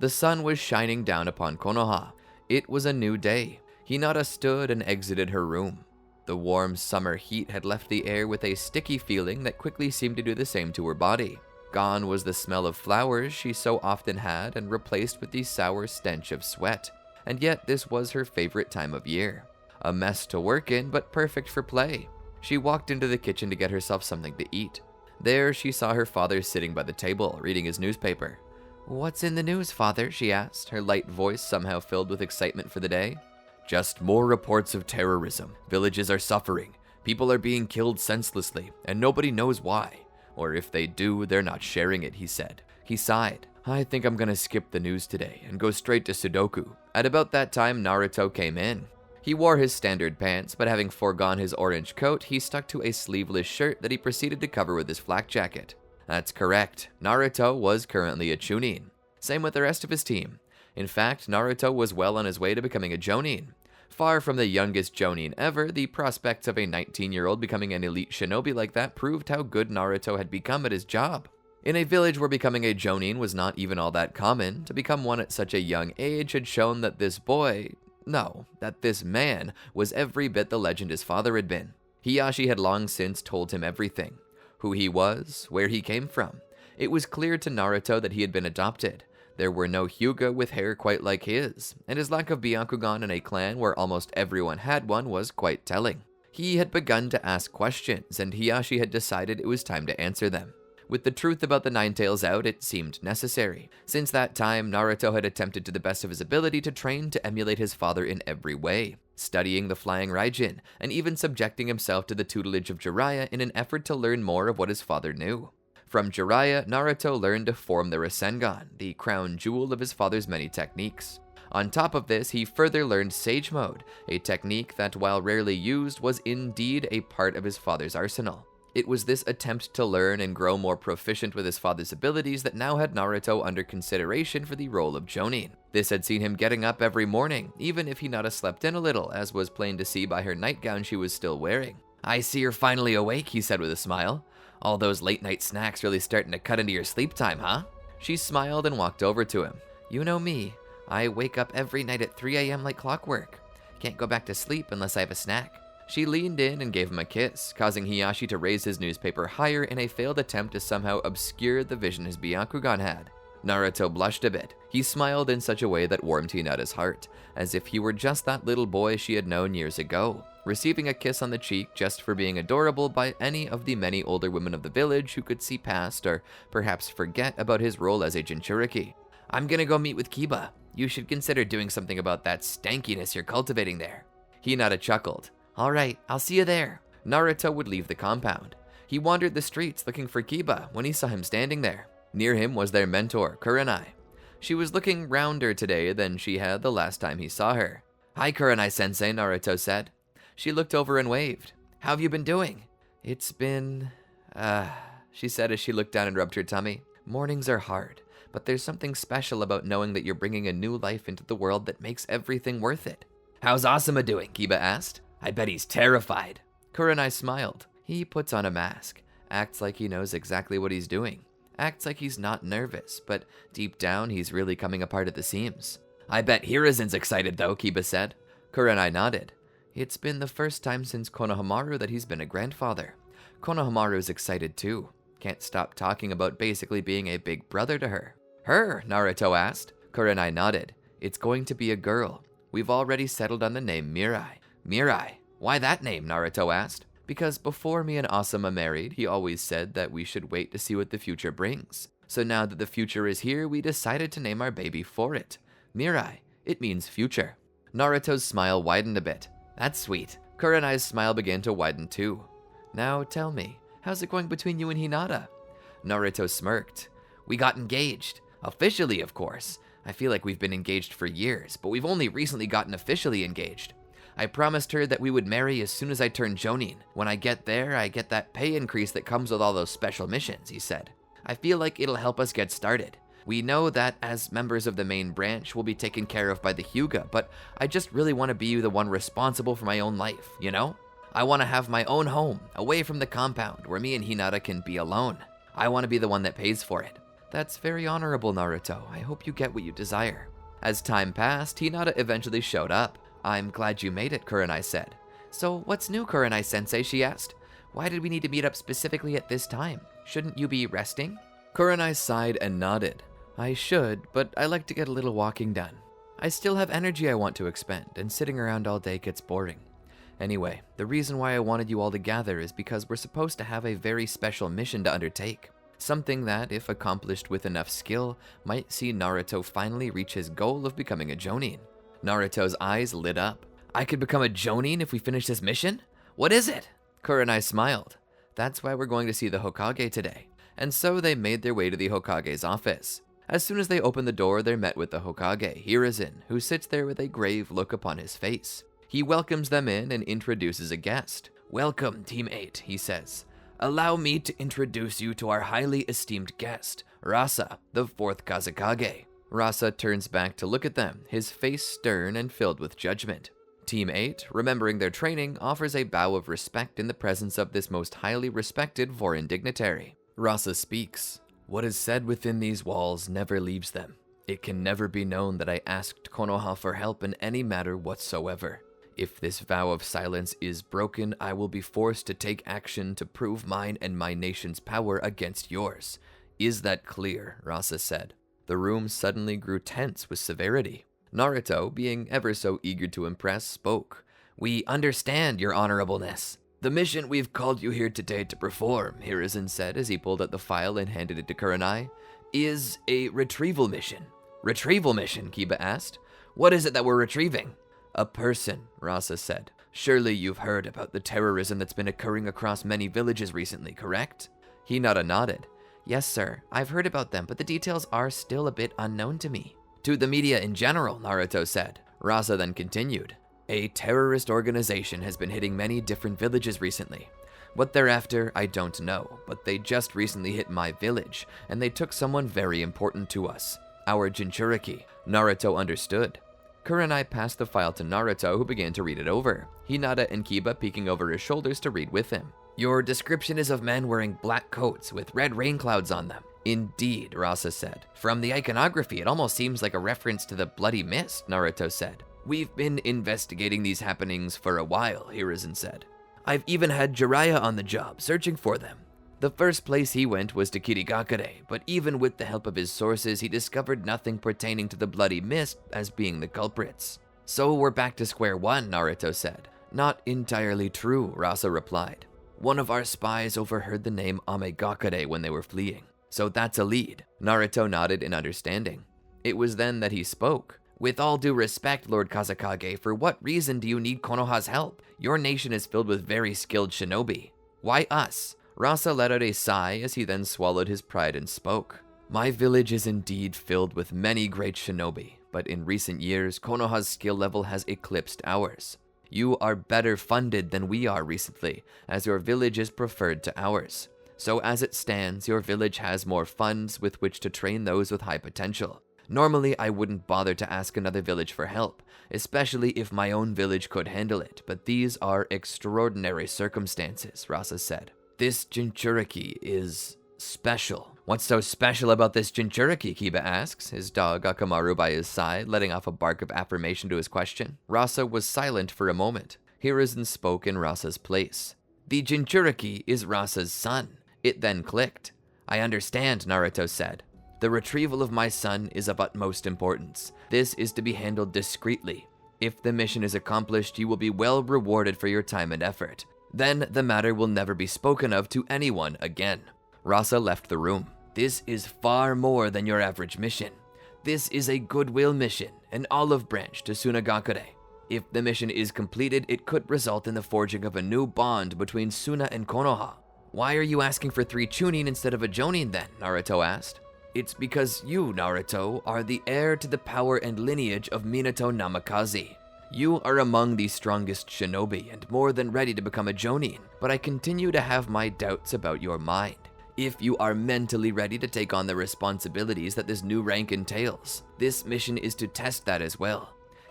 The sun was shining down upon Konoha. It was a new day. Hinata stood and exited her room. The warm summer heat had left the air with a sticky feeling that quickly seemed to do the same to her body. Gone was the smell of flowers she so often had and replaced with the sour stench of sweat. And yet this was her favorite time of year. A mess to work in, but perfect for play. She walked into the kitchen to get herself something to eat. There she saw her father sitting by the table, reading his newspaper. What's in the news, father? She asked, her light voice somehow filled with excitement for the day. Just more reports of terrorism. Villages are suffering. People are being killed senselessly, and nobody knows why. Or if they do, they're not sharing it, he said. He sighed. I think I'm gonna skip the news today and go straight to Sudoku. At about that time, Naruto came in. He wore his standard pants, but having foregone his orange coat, he stuck to a sleeveless shirt that he proceeded to cover with his flak jacket. That's correct. Naruto was currently a Chunin. Same with the rest of his team. In fact, Naruto was well on his way to becoming a Jonin. Far from the youngest Jonin ever, the prospects of a 19-year-old becoming an elite shinobi like that proved how good Naruto had become at his job. In a village where becoming a Jonin was not even all that common, to become one at such a young age had shown that this man was every bit the legend his father had been. Hiyashi had long since told him everything. Who he was, where he came from. It was clear to Naruto that he had been adopted. There were no Hyuga with hair quite like his, and his lack of Byakugan in a clan where almost everyone had one was quite telling. He had begun to ask questions, and Hiyashi had decided it was time to answer them. With the truth about the Nine-Tails out, it seemed necessary. Since that time, Naruto had attempted to the best of his ability to train to emulate his father in every way, studying the flying Raijin, and even subjecting himself to the tutelage of Jiraiya in an effort to learn more of what his father knew. From Jiraiya, Naruto learned to form the Rasengan, the crown jewel of his father's many techniques. On top of this, he further learned Sage Mode, a technique that, while rarely used, was indeed a part of his father's arsenal. It was this attempt to learn and grow more proficient with his father's abilities that now had Naruto under consideration for the role of Jonin. This had seen him getting up every morning, even if Hinata slept in a little, as was plain to see by her nightgown she was still wearing. "I see you're finally awake," he said with a smile. "All those late-night snacks really starting to cut into your sleep time, huh?" She smiled and walked over to him. "You know me. I wake up every night at 3 a.m. like clockwork. Can't go back to sleep unless I have a snack." She leaned in and gave him a kiss, causing Hiyashi to raise his newspaper higher in a failed attempt to somehow obscure the vision his Byakugan had. Naruto blushed a bit. He smiled in such a way that warmed Hinata's heart, as if he were just that little boy she had known years ago, receiving a kiss on the cheek just for being adorable by any of the many older women of the village who could see past or perhaps forget about his role as a Jinchuriki. "I'm gonna go meet with Kiba. You should consider doing something about that stankiness you're cultivating there." Hinata chuckled. "All right, I'll see you there." Naruto would leave the compound. He wandered the streets looking for Kiba when he saw him standing there. Near him was their mentor, Kurenai. She was looking rounder today than she had the last time he saw her. "Hi, Kurenai-sensei," Naruto said. She looked over and waved. "How have you been doing?" "It's been... she said as she looked down and rubbed her tummy. "Mornings are hard. But there's something special about knowing that you're bringing a new life into the world that makes everything worth it." "How's Asuma doing?" Kiba asked. "I bet he's terrified." Kurenai smiled. He puts on a mask, acts like he knows exactly what he's doing, acts like he's not nervous, but deep down he's really coming apart at the seams. "I bet Hiruzen's excited though," Kiba said. Kurenai nodded. It's been the first time since Konohamaru that he's been a grandfather. Konohamaru's excited too. Can't stop talking about basically being a big brother to her. "Her?" Naruto asked. Kurenai nodded. "It's going to be a girl. We've already settled on the name Mirai." "Mirai? Why that name?" Naruto asked. "Because before me and Asuma married, he always said that we should wait to see what the future brings. So now that the future is here, we decided to name our baby for it. Mirai. It means future." Naruto's smile widened a bit. "That's sweet." Kurenai's smile began to widen too. "Now tell me, how's it going between you and Hinata?" Naruto smirked. "We got engaged. Officially, of course. I feel like we've been engaged for years, but we've only recently gotten officially engaged. I promised her that we would marry as soon as I turn Jonin. When I get there, I get that pay increase that comes with all those special missions," he said. "I feel like it'll help us get started. We know that as members of the main branch, we'll be taken care of by the Hyuga, but I just really want to be the one responsible for my own life, you know? I want to have my own home, away from the compound, where me and Hinata can be alone. I want to be the one that pays for it." "That's very honorable, Naruto. I hope you get what you desire." As time passed, Hinata eventually showed up. "I'm glad you made it," Kurenai said. "So what's new, Kurenai-sensei?" she asked. "Why did we need to meet up specifically at this time? Shouldn't you be resting?" Kurenai sighed and nodded. "I should, but I like to get a little walking done. I still have energy I want to expend, and sitting around all day gets boring. Anyway, the reason why I wanted you all to gather is because we're supposed to have a very special mission to undertake. Something that, if accomplished with enough skill, might see Naruto finally reach his goal of becoming a Jonin." Naruto's eyes lit up. "I could become a Jonin if we finish this mission? What is it?" Kurenai smiled. "That's why we're going to see the Hokage today." And so they made their way to the Hokage's office. As soon as they opened the door, they're met with the Hokage, Hiruzen, who sits there with a grave look upon his face. He welcomes them in and introduces a guest. "Welcome, Team 8, he says. "Allow me to introduce you to our highly esteemed guest, Rasa, the 4th Kazekage." Rasa turns back to look at them, his face stern and filled with judgment. Team 8, remembering their training, offers a bow of respect in the presence of this most highly respected foreign dignitary. Rasa speaks. "What is said within these walls never leaves them. It can never be known that I asked Konoha for help in any matter whatsoever. If this vow of silence is broken, I will be forced to take action to prove mine and my nation's power against yours. Is that clear?" Rasa said. The room suddenly grew tense with severity. Naruto, being ever so eager to impress, spoke. "We understand, your honorableness." The mission we've called you here today to perform, Hiruzen said as he pulled out the file and handed it to Kurenai, is a retrieval mission. Retrieval mission? Kiba asked. What is it that we're retrieving? A person, Rasa said. Surely you've heard about the terrorism that's been occurring across many villages recently, correct? Hinata nodded. Yes, sir. I've heard about them, but the details are still a bit unknown to me. To the media in general, Naruto said. Rasa then continued. A terrorist organization has been hitting many different villages recently. What they're after, I don't know, but they just recently hit my village, and they took someone very important to us. Our Jinchuriki. Naruto understood. Kurenai passed the file to Naruto, who began to read it over. Hinata and Kiba peeking over his shoulders to read with him. Your description is of men wearing black coats with red rain clouds on them. Indeed, Rasa said. From the iconography, it almost seems like a reference to the Bloody Mist, Naruto said. We've been investigating these happenings for a while, Hiruzen said. I've even had Jiraiya on the job, searching for them. The first place he went was to Kirigakure, but even with the help of his sources, he discovered nothing pertaining to the Bloody Mist as being the culprits. So we're back to square one, Naruto said. Not entirely true, Rasa replied. One of our spies overheard the name Amagakure when they were fleeing. So that's a lead. Naruto nodded in understanding. It was then that he spoke. With all due respect, Lord Kazekage, for what reason do you need Konoha's help? Your nation is filled with very skilled shinobi. Why us? Rasa let out a sigh as he then swallowed his pride and spoke. My village is indeed filled with many great shinobi, but in recent years, Konoha's skill level has eclipsed ours. You are better funded than we are recently, as your village is preferred to ours. So as it stands, your village has more funds with which to train those with high potential. Normally, I wouldn't bother to ask another village for help, especially if my own village could handle it, but these are extraordinary circumstances, Rasa said. This Jinchuriki is special. What's so special about this Jinchuriki, Kiba asks, his dog Akamaru by his side, letting off a bark of affirmation to his question. Rasa was silent for a moment. Hiruzen spoke in Rasa's place. The Jinchuriki is Rasa's son. It then clicked. I understand, Naruto said. The retrieval of my son is of utmost importance. This is to be handled discreetly. If the mission is accomplished, you will be well rewarded for your time and effort. Then the matter will never be spoken of to anyone again. Rasa left the room. This is far more than your average mission. This is a goodwill mission, an olive branch to Sunagakure. If the mission is completed, it could result in the forging of a new bond between Suna and Konoha. Why are you asking for 3 Chunin instead of a Jonin then? Naruto asked. It's because you, Naruto, are the heir to the power and lineage of Minato Namikaze. You are among the strongest shinobi and more than ready to become a Jonin, but I continue to have my doubts about your mind. If you are mentally ready to take on the responsibilities that this new rank entails, this mission is to test that as well.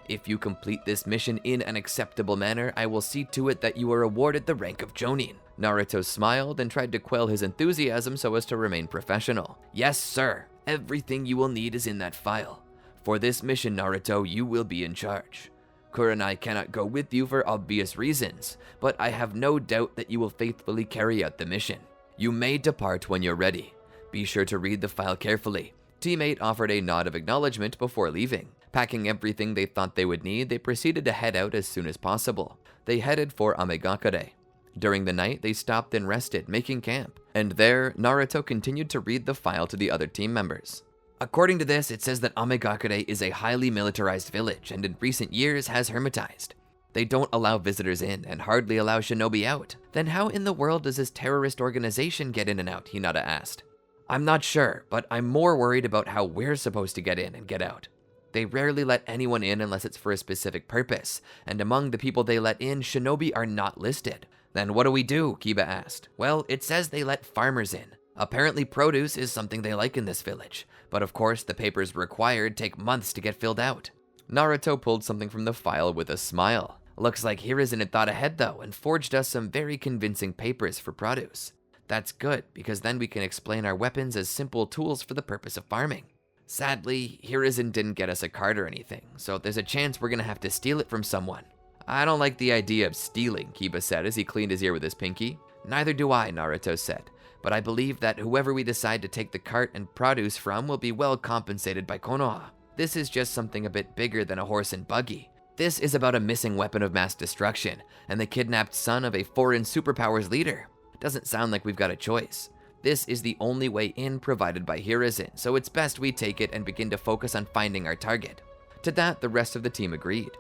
If you complete this mission in an acceptable manner, I will see to it that you are awarded the rank of Jonin. Naruto smiled and tried to quell his enthusiasm so as to remain professional. Yes, sir. Everything you will need is in that file. For this mission, Naruto, you will be in charge. Kurenai cannot go with you for obvious reasons, but I have no doubt that you will faithfully carry out the mission. You may depart when you're ready. Be sure to read the file carefully. Teammate offered a nod of acknowledgement before leaving. Packing everything they thought they would need, they proceeded to head out as soon as possible. They headed for Amagakure. During the night, they stopped and rested, making camp. And there, Naruto continued to read the file to the other team members. According to this, it says that Amagakure is a highly militarized village and in recent years has hermitized. They don't allow visitors in and hardly allow shinobi out. Then how in the world does this terrorist organization get in and out? Hinata asked. I'm not sure, but I'm more worried about how we're supposed to get in and get out. They rarely let anyone in unless it's for a specific purpose, and among the people they let in, shinobi are not listed. Then what do we do? Kiba asked. Well, it says they let farmers in. Apparently produce is something they like in this village, but of course the papers required take months to get filled out. Naruto pulled something from the file with a smile. Looks like Hiruzen had thought ahead though and forged us some very convincing papers for produce. That's good, because then we can explain our weapons as simple tools for the purpose of farming. Sadly, Hiruzen didn't get us a card or anything, so there's a chance we're gonna have to steal it from someone. I don't like the idea of stealing, Kiba said as he cleaned his ear with his pinky. Neither do I, Naruto said, but I believe that whoever we decide to take the cart and produce from will be well compensated by Konoha. This is just something a bit bigger than a horse and buggy. This is about a missing weapon of mass destruction and the kidnapped son of a foreign superpowers leader. Doesn't sound like we've got a choice. This is the only way in provided by Hiruzen, so it's best we take it and begin to focus on finding our target. To that, the rest of the team agreed.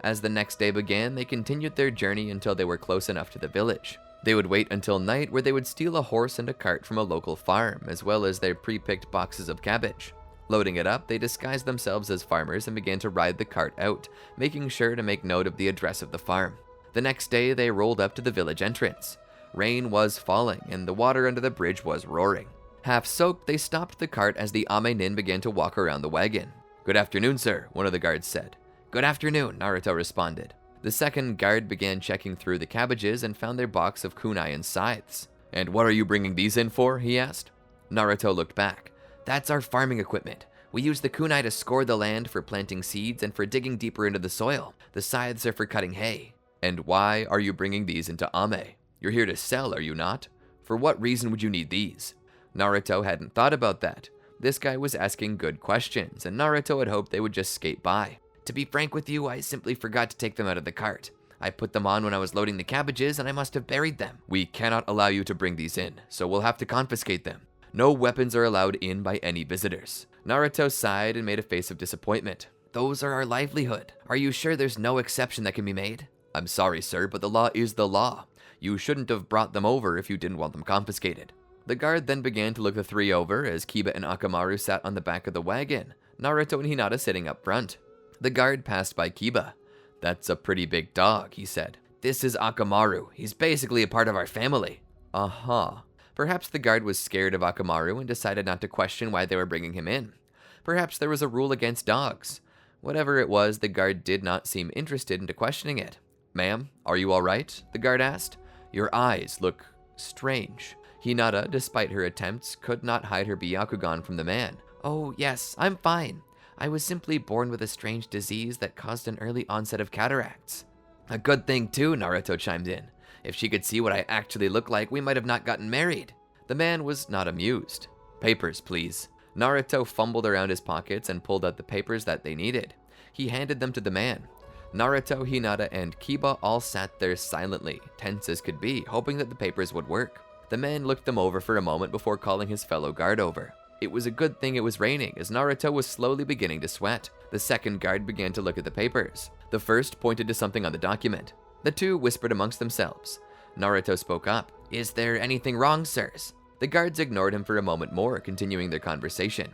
As the next day began, they continued their journey until they were close enough to the village. They would wait until night, where they would steal a horse and a cart from a local farm, as well as their pre-picked boxes of cabbage. Loading it up, they disguised themselves as farmers and began to ride the cart out, making sure to make note of the address of the farm. The next day, they rolled up to the village entrance. Rain was falling, and the water under the bridge was roaring. Half soaked, they stopped the cart as the Ame-nin began to walk around the wagon. "Good afternoon, sir," one of the guards said. "Good afternoon," Naruto responded. The second guard began checking through the cabbages and found their box of kunai and scythes. "And what are you bringing these in for?" he asked. Naruto looked back. "That's our farming equipment. We use the kunai to score the land for planting seeds and for digging deeper into the soil. The scythes are for cutting hay." "And why are you bringing these into Ame? You're here to sell, are you not? For what reason would you need these?" Naruto hadn't thought about that. This guy was asking good questions, and Naruto had hoped they would just skate by. "To be frank with you, I simply forgot to take them out of the cart. I put them on when I was loading the cabbages, and I must have buried them." "We cannot allow you to bring these in, so we'll have to confiscate them. No weapons are allowed in by any visitors." Naruto sighed and made a face of disappointment. "Those are our livelihood. Are you sure there's no exception that can be made?" "I'm sorry, sir, but the law is the law. You shouldn't have brought them over if you didn't want them confiscated." The guard then began to look the three over as Kiba and Akamaru sat on the back of the wagon, Naruto and Hinata sitting up front. The guard passed by Kiba. "That's a pretty big dog," he said. "This is Akamaru. He's basically a part of our family." Uh-huh. Perhaps the guard was scared of Akamaru and decided not to question why they were bringing him in. Perhaps there was a rule against dogs. Whatever it was, the guard did not seem interested into questioning it. "Ma'am, are you all right?" the guard asked. "Your eyes look strange." Hinata, despite her attempts, could not hide her Byakugan from the man. "Oh, yes, I'm fine. I was simply born with a strange disease that caused an early onset of cataracts." "A good thing too," Naruto chimed in. "If she could see what I actually look like, we might have not gotten married." The man was not amused. "Papers, please." Naruto fumbled around his pockets and pulled out the papers that they needed. He handed them to the man. Naruto, Hinata, and Kiba all sat there silently, tense as could be, hoping that the papers would work. The man looked them over for a moment before calling his fellow guard over. It was a good thing it was raining, as Naruto was slowly beginning to sweat. The second guard began to look at the papers. The first pointed to something on the document. The two whispered amongst themselves. Naruto spoke up. "Is there anything wrong, sirs?" The guards ignored him for a moment more, continuing their conversation.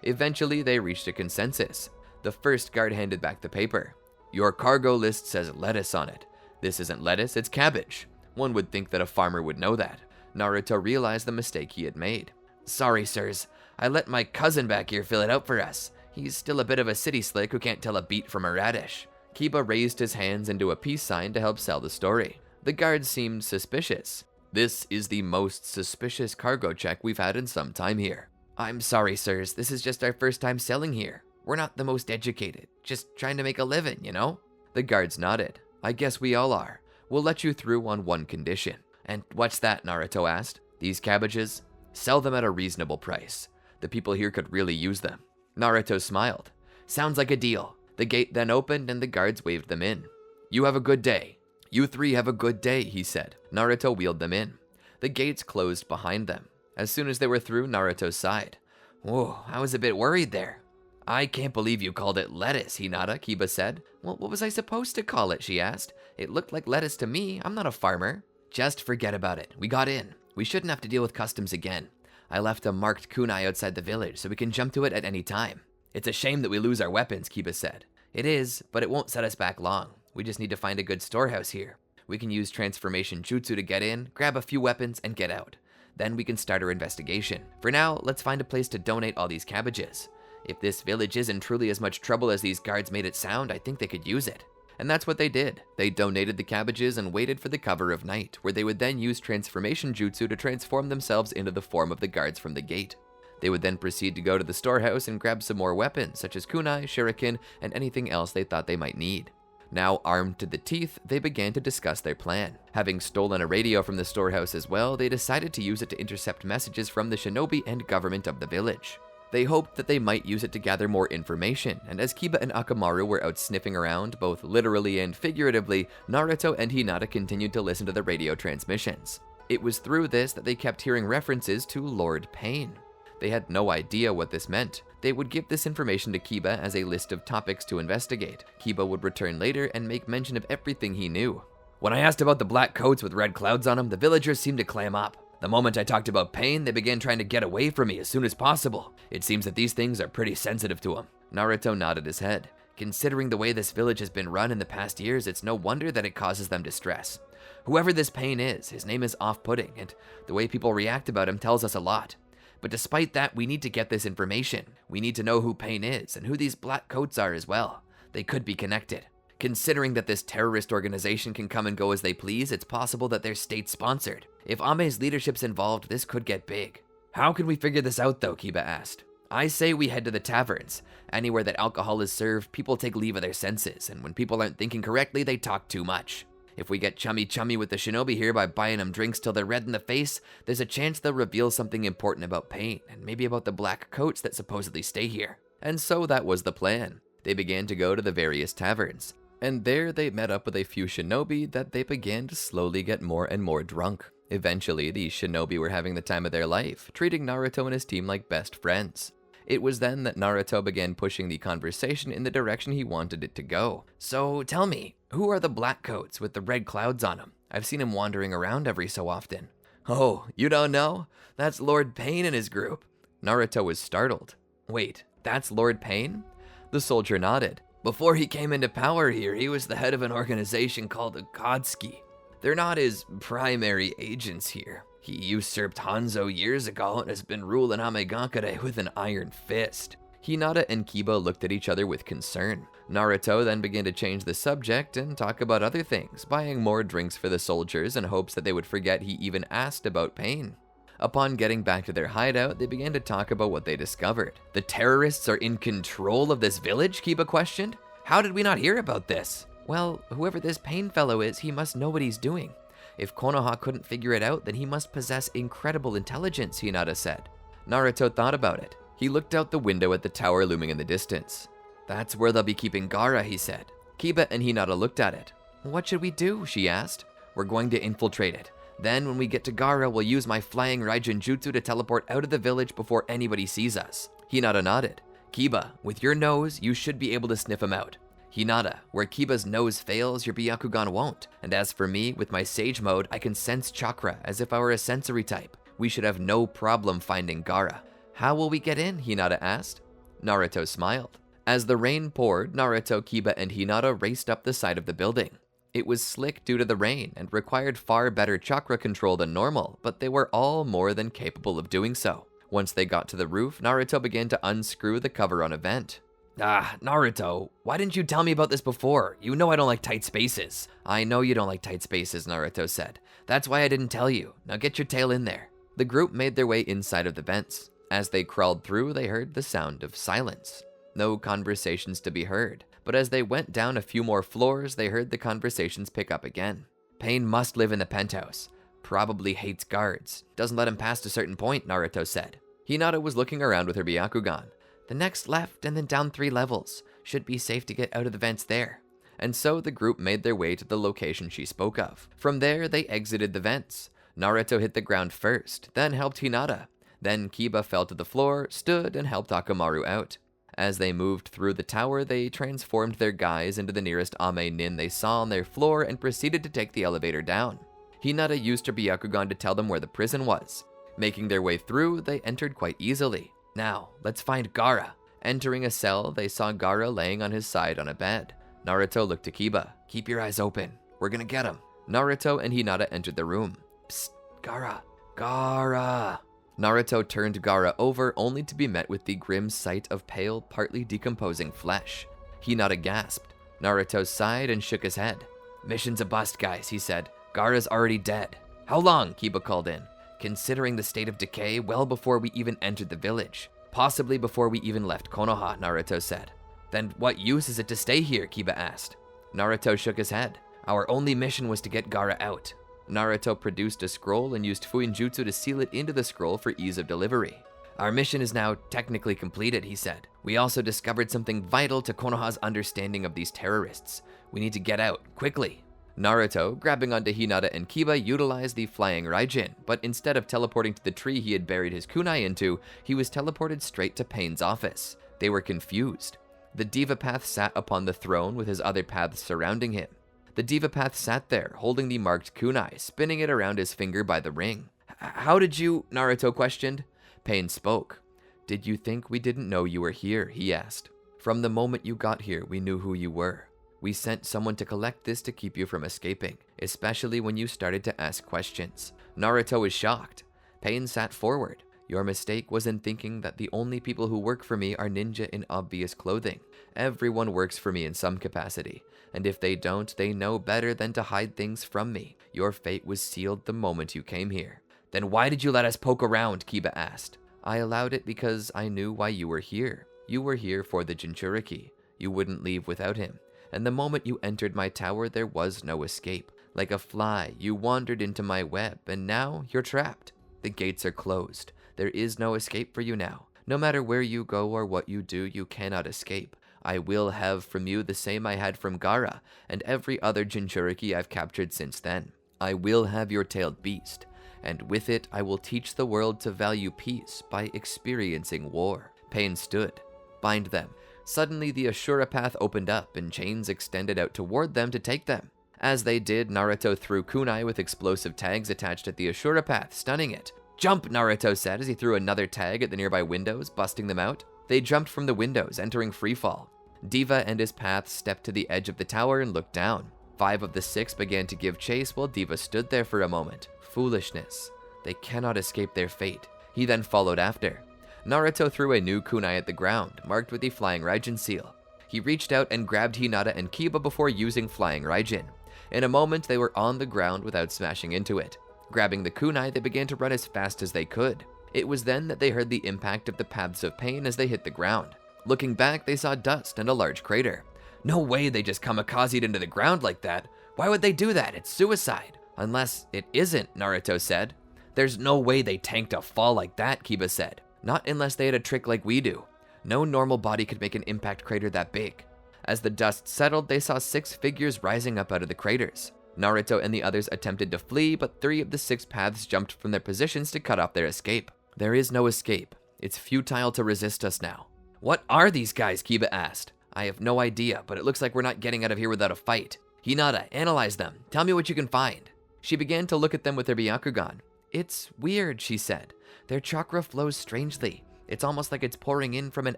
Eventually, they reached a consensus. The first guard handed back the paper. "Your cargo list says lettuce on it. This isn't lettuce, it's cabbage. One would think that a farmer would know that." Naruto realized the mistake he had made. "Sorry, sirs. I let my cousin back here fill it out for us. He's still a bit of a city slick who can't tell a beet from a radish." Kiba raised his hands into a peace sign to help sell the story. The guards seemed suspicious. "This is the most suspicious cargo check we've had in some time here." "I'm sorry, sirs. This is just our first time selling here. We're not the most educated. Just trying to make a living, you know?" The guards nodded. "I guess we all are. We'll let you through on one condition." "And what's that?" Naruto asked. "These cabbages? Sell them at a reasonable price. The people here could really use them." Naruto smiled. "Sounds like a deal." The gate then opened and the guards waved them in. "You have a good day." "You three have a good day," he said. Naruto wheeled them in. The gates closed behind them. As soon as they were through, Naruto sighed. "Whoa, I was a bit worried there." "I can't believe you called it lettuce, Hinata," Kiba said. "Well, what was I supposed to call it?" she asked. "It looked like lettuce to me. I'm not a farmer." "Just forget about it. We got in. We shouldn't have to deal with customs again. I left a marked kunai outside the village, so we can jump to it at any time." "It's a shame that we lose our weapons," Kiba said. "It is, but it won't set us back long. We just need to find a good storehouse here. We can use transformation jutsu to get in, grab a few weapons, and get out. Then we can start our investigation. For now, let's find a place to donate all these cabbages. If this village isn't truly as much trouble as these guards made it sound, I think they could use it." And that's what they did. They donated the cabbages and waited for the cover of night, where they would then use transformation jutsu to transform themselves into the form of the guards from the gate. They would then proceed to go to the storehouse and grab some more weapons, such as kunai, shuriken, and anything else they thought they might need. Now armed to the teeth, they began to discuss their plan. Having stolen a radio from the storehouse as well, they decided to use it to intercept messages from the shinobi and government of the village. They hoped that they might use it to gather more information, and as Kiba and Akamaru were out sniffing around, both literally and figuratively, Naruto and Hinata continued to listen to the radio transmissions. It was through this that they kept hearing references to Lord Pain. They had no idea what this meant. They would give this information to Kiba as a list of topics to investigate. Kiba would return later and make mention of everything he knew. When I asked about the black coats with red clouds on them, the villagers seemed to clam up. The moment I talked about pain, they began trying to get away from me as soon as possible. It seems that these things are pretty sensitive to them. Naruto nodded his head. Considering the way this village has been run in the past years, it's no wonder that it causes them distress. Whoever this Pain is, his name is off-putting, and the way people react about him tells us a lot. But despite that, we need to get this information. We need to know who Pain is, and who these black coats are as well. They could be connected. Considering that this terrorist organization can come and go as they please, it's possible that they're state-sponsored. If Ame's leadership's involved, this could get big. How can we figure this out though, Kiba asked. I say we head to the taverns. Anywhere that alcohol is served, people take leave of their senses, and when people aren't thinking correctly, they talk too much. If we get chummy with the shinobi here by buying them drinks till they're red in the face, there's a chance they'll reveal something important about Pain, and maybe about the black coats that supposedly stay here. And so that was the plan. They began to go to the various taverns. And there they met up with a few shinobi that they began to slowly get more and more drunk. Eventually, these shinobi were having the time of their life, treating Naruto and his team like best friends. It was then that Naruto began pushing the conversation in the direction he wanted it to go. So tell me, who are the black coats with the red clouds on them? I've seen him wandering around every so often. Oh, you don't know? That's Lord Pain and his group. Naruto was startled. Wait, that's Lord Pain? The soldier nodded. Before he came into power here, he was the head of an organization called the Akatsuki. They're not his primary agents here. He usurped Hanzo years ago and has been ruling Amagakure with an iron fist. Hinata and Kiba looked at each other with concern. Naruto then began to change the subject and talk about other things, buying more drinks for the soldiers in hopes that they would forget he even asked about Pain. Upon getting back to their hideout, they began to talk about what they discovered. The terrorists are in control of this village? Kiba questioned. How did we not hear about this? Well, whoever this Pain fellow is, he must know what he's doing. If Konoha couldn't figure it out, then he must possess incredible intelligence, Hinata said. Naruto thought about it. He looked out the window at the tower looming in the distance. That's where they'll be keeping Gaara, he said. Kiba and Hinata looked at it. What should we do? She asked. We're going to infiltrate it. Then, when we get to Gaara, we'll use my flying Raijin Jutsu to teleport out of the village before anybody sees us. Hinata nodded. Kiba, with your nose, you should be able to sniff him out. Hinata, where Kiba's nose fails, your Byakugan won't. And as for me, with my Sage mode, I can sense chakra as if I were a sensory type. We should have no problem finding Gaara. How will we get in? Hinata asked. Naruto smiled. As the rain poured, Naruto, Kiba, and Hinata raced up the side of the building. It was slick due to the rain and required far better chakra control than normal, but they were all more than capable of doing so. Once they got to the roof, Naruto began to unscrew the cover on a vent. Naruto, why didn't you tell me about this before? You know I don't like tight spaces. I know you don't like tight spaces, Naruto said. That's why I didn't tell you. Now get your tail in there. The group made their way inside of the vents. As they crawled through, they heard the sound of silence. No conversations to be heard. But as they went down a few more floors, they heard the conversations pick up again. Pain must live in the penthouse. Probably hates guards. Doesn't let him past a certain point, Naruto said. Hinata was looking around with her Byakugan. The next left and then down 3 levels. Should be safe to get out of the vents there. And so the group made their way to the location she spoke of. From there, they exited the vents. Naruto hit the ground first, then helped Hinata. Then Kiba fell to the floor, stood, and helped Akamaru out. As they moved through the tower, they transformed their guys into the nearest Ame nin they saw on their floor and proceeded to take the elevator down. Hinata used her Byakugan to tell them where the prison was. Making their way through, they entered quite easily. Now, let's find Gaara. Entering a cell, they saw Gaara laying on his side on a bed. Naruto looked to Kiba. Keep your eyes open. We're gonna get him. Naruto and Hinata entered the room. Psst, Gaara. Gaara. Naruto turned Gaara over only to be met with the grim sight of pale, partly decomposing flesh. Hinata gasped. Naruto sighed and shook his head. Mission's a bust, guys, he said. Gaara's already dead. How long? Kiba called in. Considering the state of decay, well before we even entered the village. Possibly before we even left Konoha, Naruto said. Then what use is it to stay here? Kiba asked. Naruto shook his head. Our only mission was to get Gaara out. Naruto produced a scroll and used Fuinjutsu to seal it into the scroll for ease of delivery. Our mission is now technically completed, he said. We also discovered something vital to Konoha's understanding of these terrorists. We need to get out, quickly. Naruto, grabbing onto Hinata and Kiba, utilized the flying Raijin, but instead of teleporting to the tree he had buried his kunai into, he was teleported straight to Pain's office. They were confused. The Diva Path sat upon the throne with his other paths surrounding him. The Diva Path sat there, holding the marked kunai, spinning it around his finger by the ring. How did you? Naruto questioned. Pain spoke. Did you think we didn't know you were here? He asked. From the moment you got here, we knew who you were. We sent someone to collect this to keep you from escaping, especially when you started to ask questions. Naruto was shocked. Pain sat forward. Your mistake was in thinking that the only people who work for me are ninja in obvious clothing. Everyone works for me in some capacity, and if they don't, they know better than to hide things from me. Your fate was sealed the moment you came here. Then why did you let us poke around? Kiba asked. I allowed it because I knew why you were here. You were here for the Jinchuriki. You wouldn't leave without him. And the moment you entered my tower, there was no escape. Like a fly, you wandered into my web, and now you're trapped. The gates are closed. There is no escape for you now. No matter where you go or what you do, you cannot escape. I will have from you the same I had from Gaara, and every other Jinchuriki I've captured since then. I will have your tailed beast, and with it I will teach the world to value peace by experiencing war. Pain stood. Bind them. Suddenly, the Ashura path opened up, and chains extended out toward them to take them. As they did, Naruto threw kunai with explosive tags attached at the Ashura path, stunning it. Jump, Naruto said as he threw another tag at the nearby windows, busting them out. They jumped from the windows, entering freefall. Diva and his path stepped to the edge of the tower and looked down. 5 of the 6 began to give chase while Diva stood there for a moment. Foolishness. They cannot escape their fate. He then followed after. Naruto threw a new kunai at the ground, marked with the flying Raijin seal. He reached out and grabbed Hinata and Kiba before using flying Raijin. In a moment, they were on the ground without smashing into it. Grabbing the kunai, they began to run as fast as they could. It was then that they heard the impact of the paths of pain as they hit the ground. Looking back, they saw dust and a large crater. No way they just kamikazed into the ground like that. Why would they do that? It's suicide. Unless it isn't, Naruto said. There's no way they tanked a fall like that, Kiba said. Not unless they had a trick like we do. No normal body could make an impact crater that big. As the dust settled, they saw 6 figures rising up out of the craters. Naruto and the others attempted to flee, but 3 of the 6 paths jumped from their positions to cut off their escape. There is no escape. It's futile to resist us now. What are these guys? Kiba asked. I have no idea, but it looks like we're not getting out of here without a fight. Hinata, analyze them. Tell me what you can find. She began to look at them with her Byakugan. It's weird, she said. Their chakra flows strangely. It's almost like it's pouring in from an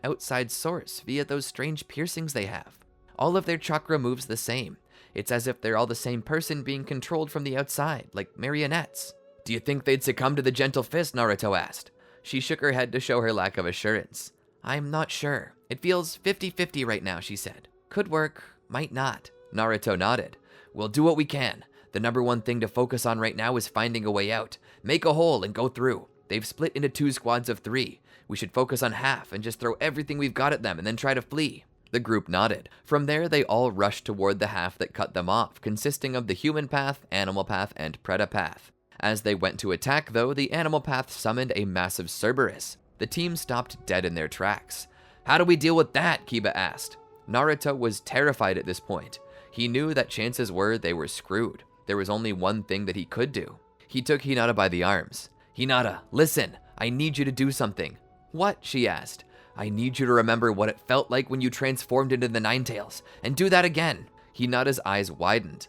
outside source via those strange piercings they have. All of their chakra moves the same. It's as if they're all the same person being controlled from the outside, like marionettes. Do you think they'd succumb to the gentle fist? Naruto asked. She shook her head to show her lack of assurance. I'm not sure. It feels 50-50 right now, she said. Could work, might not. Naruto nodded. We'll do what we can. The number one thing to focus on right now is finding a way out. Make a hole and go through. They've split into 2 squads of 3. We should focus on half and just throw everything we've got at them and then try to flee. The group nodded. From there, they all rushed toward the half that cut them off, consisting of the human path, animal path, and Preda path. As they went to attack, though, the animal path summoned a massive Cerberus. The team stopped dead in their tracks. How do we deal with that? Kiba asked. Naruto was terrified at this point. He knew that chances were they were screwed. There was only one thing that he could do. He took Hinata by the arms. Hinata, listen, I need you to do something. What? She asked. I need you to remember what it felt like when you transformed into the Nine-Tails, and do that again. Hinata's eyes widened.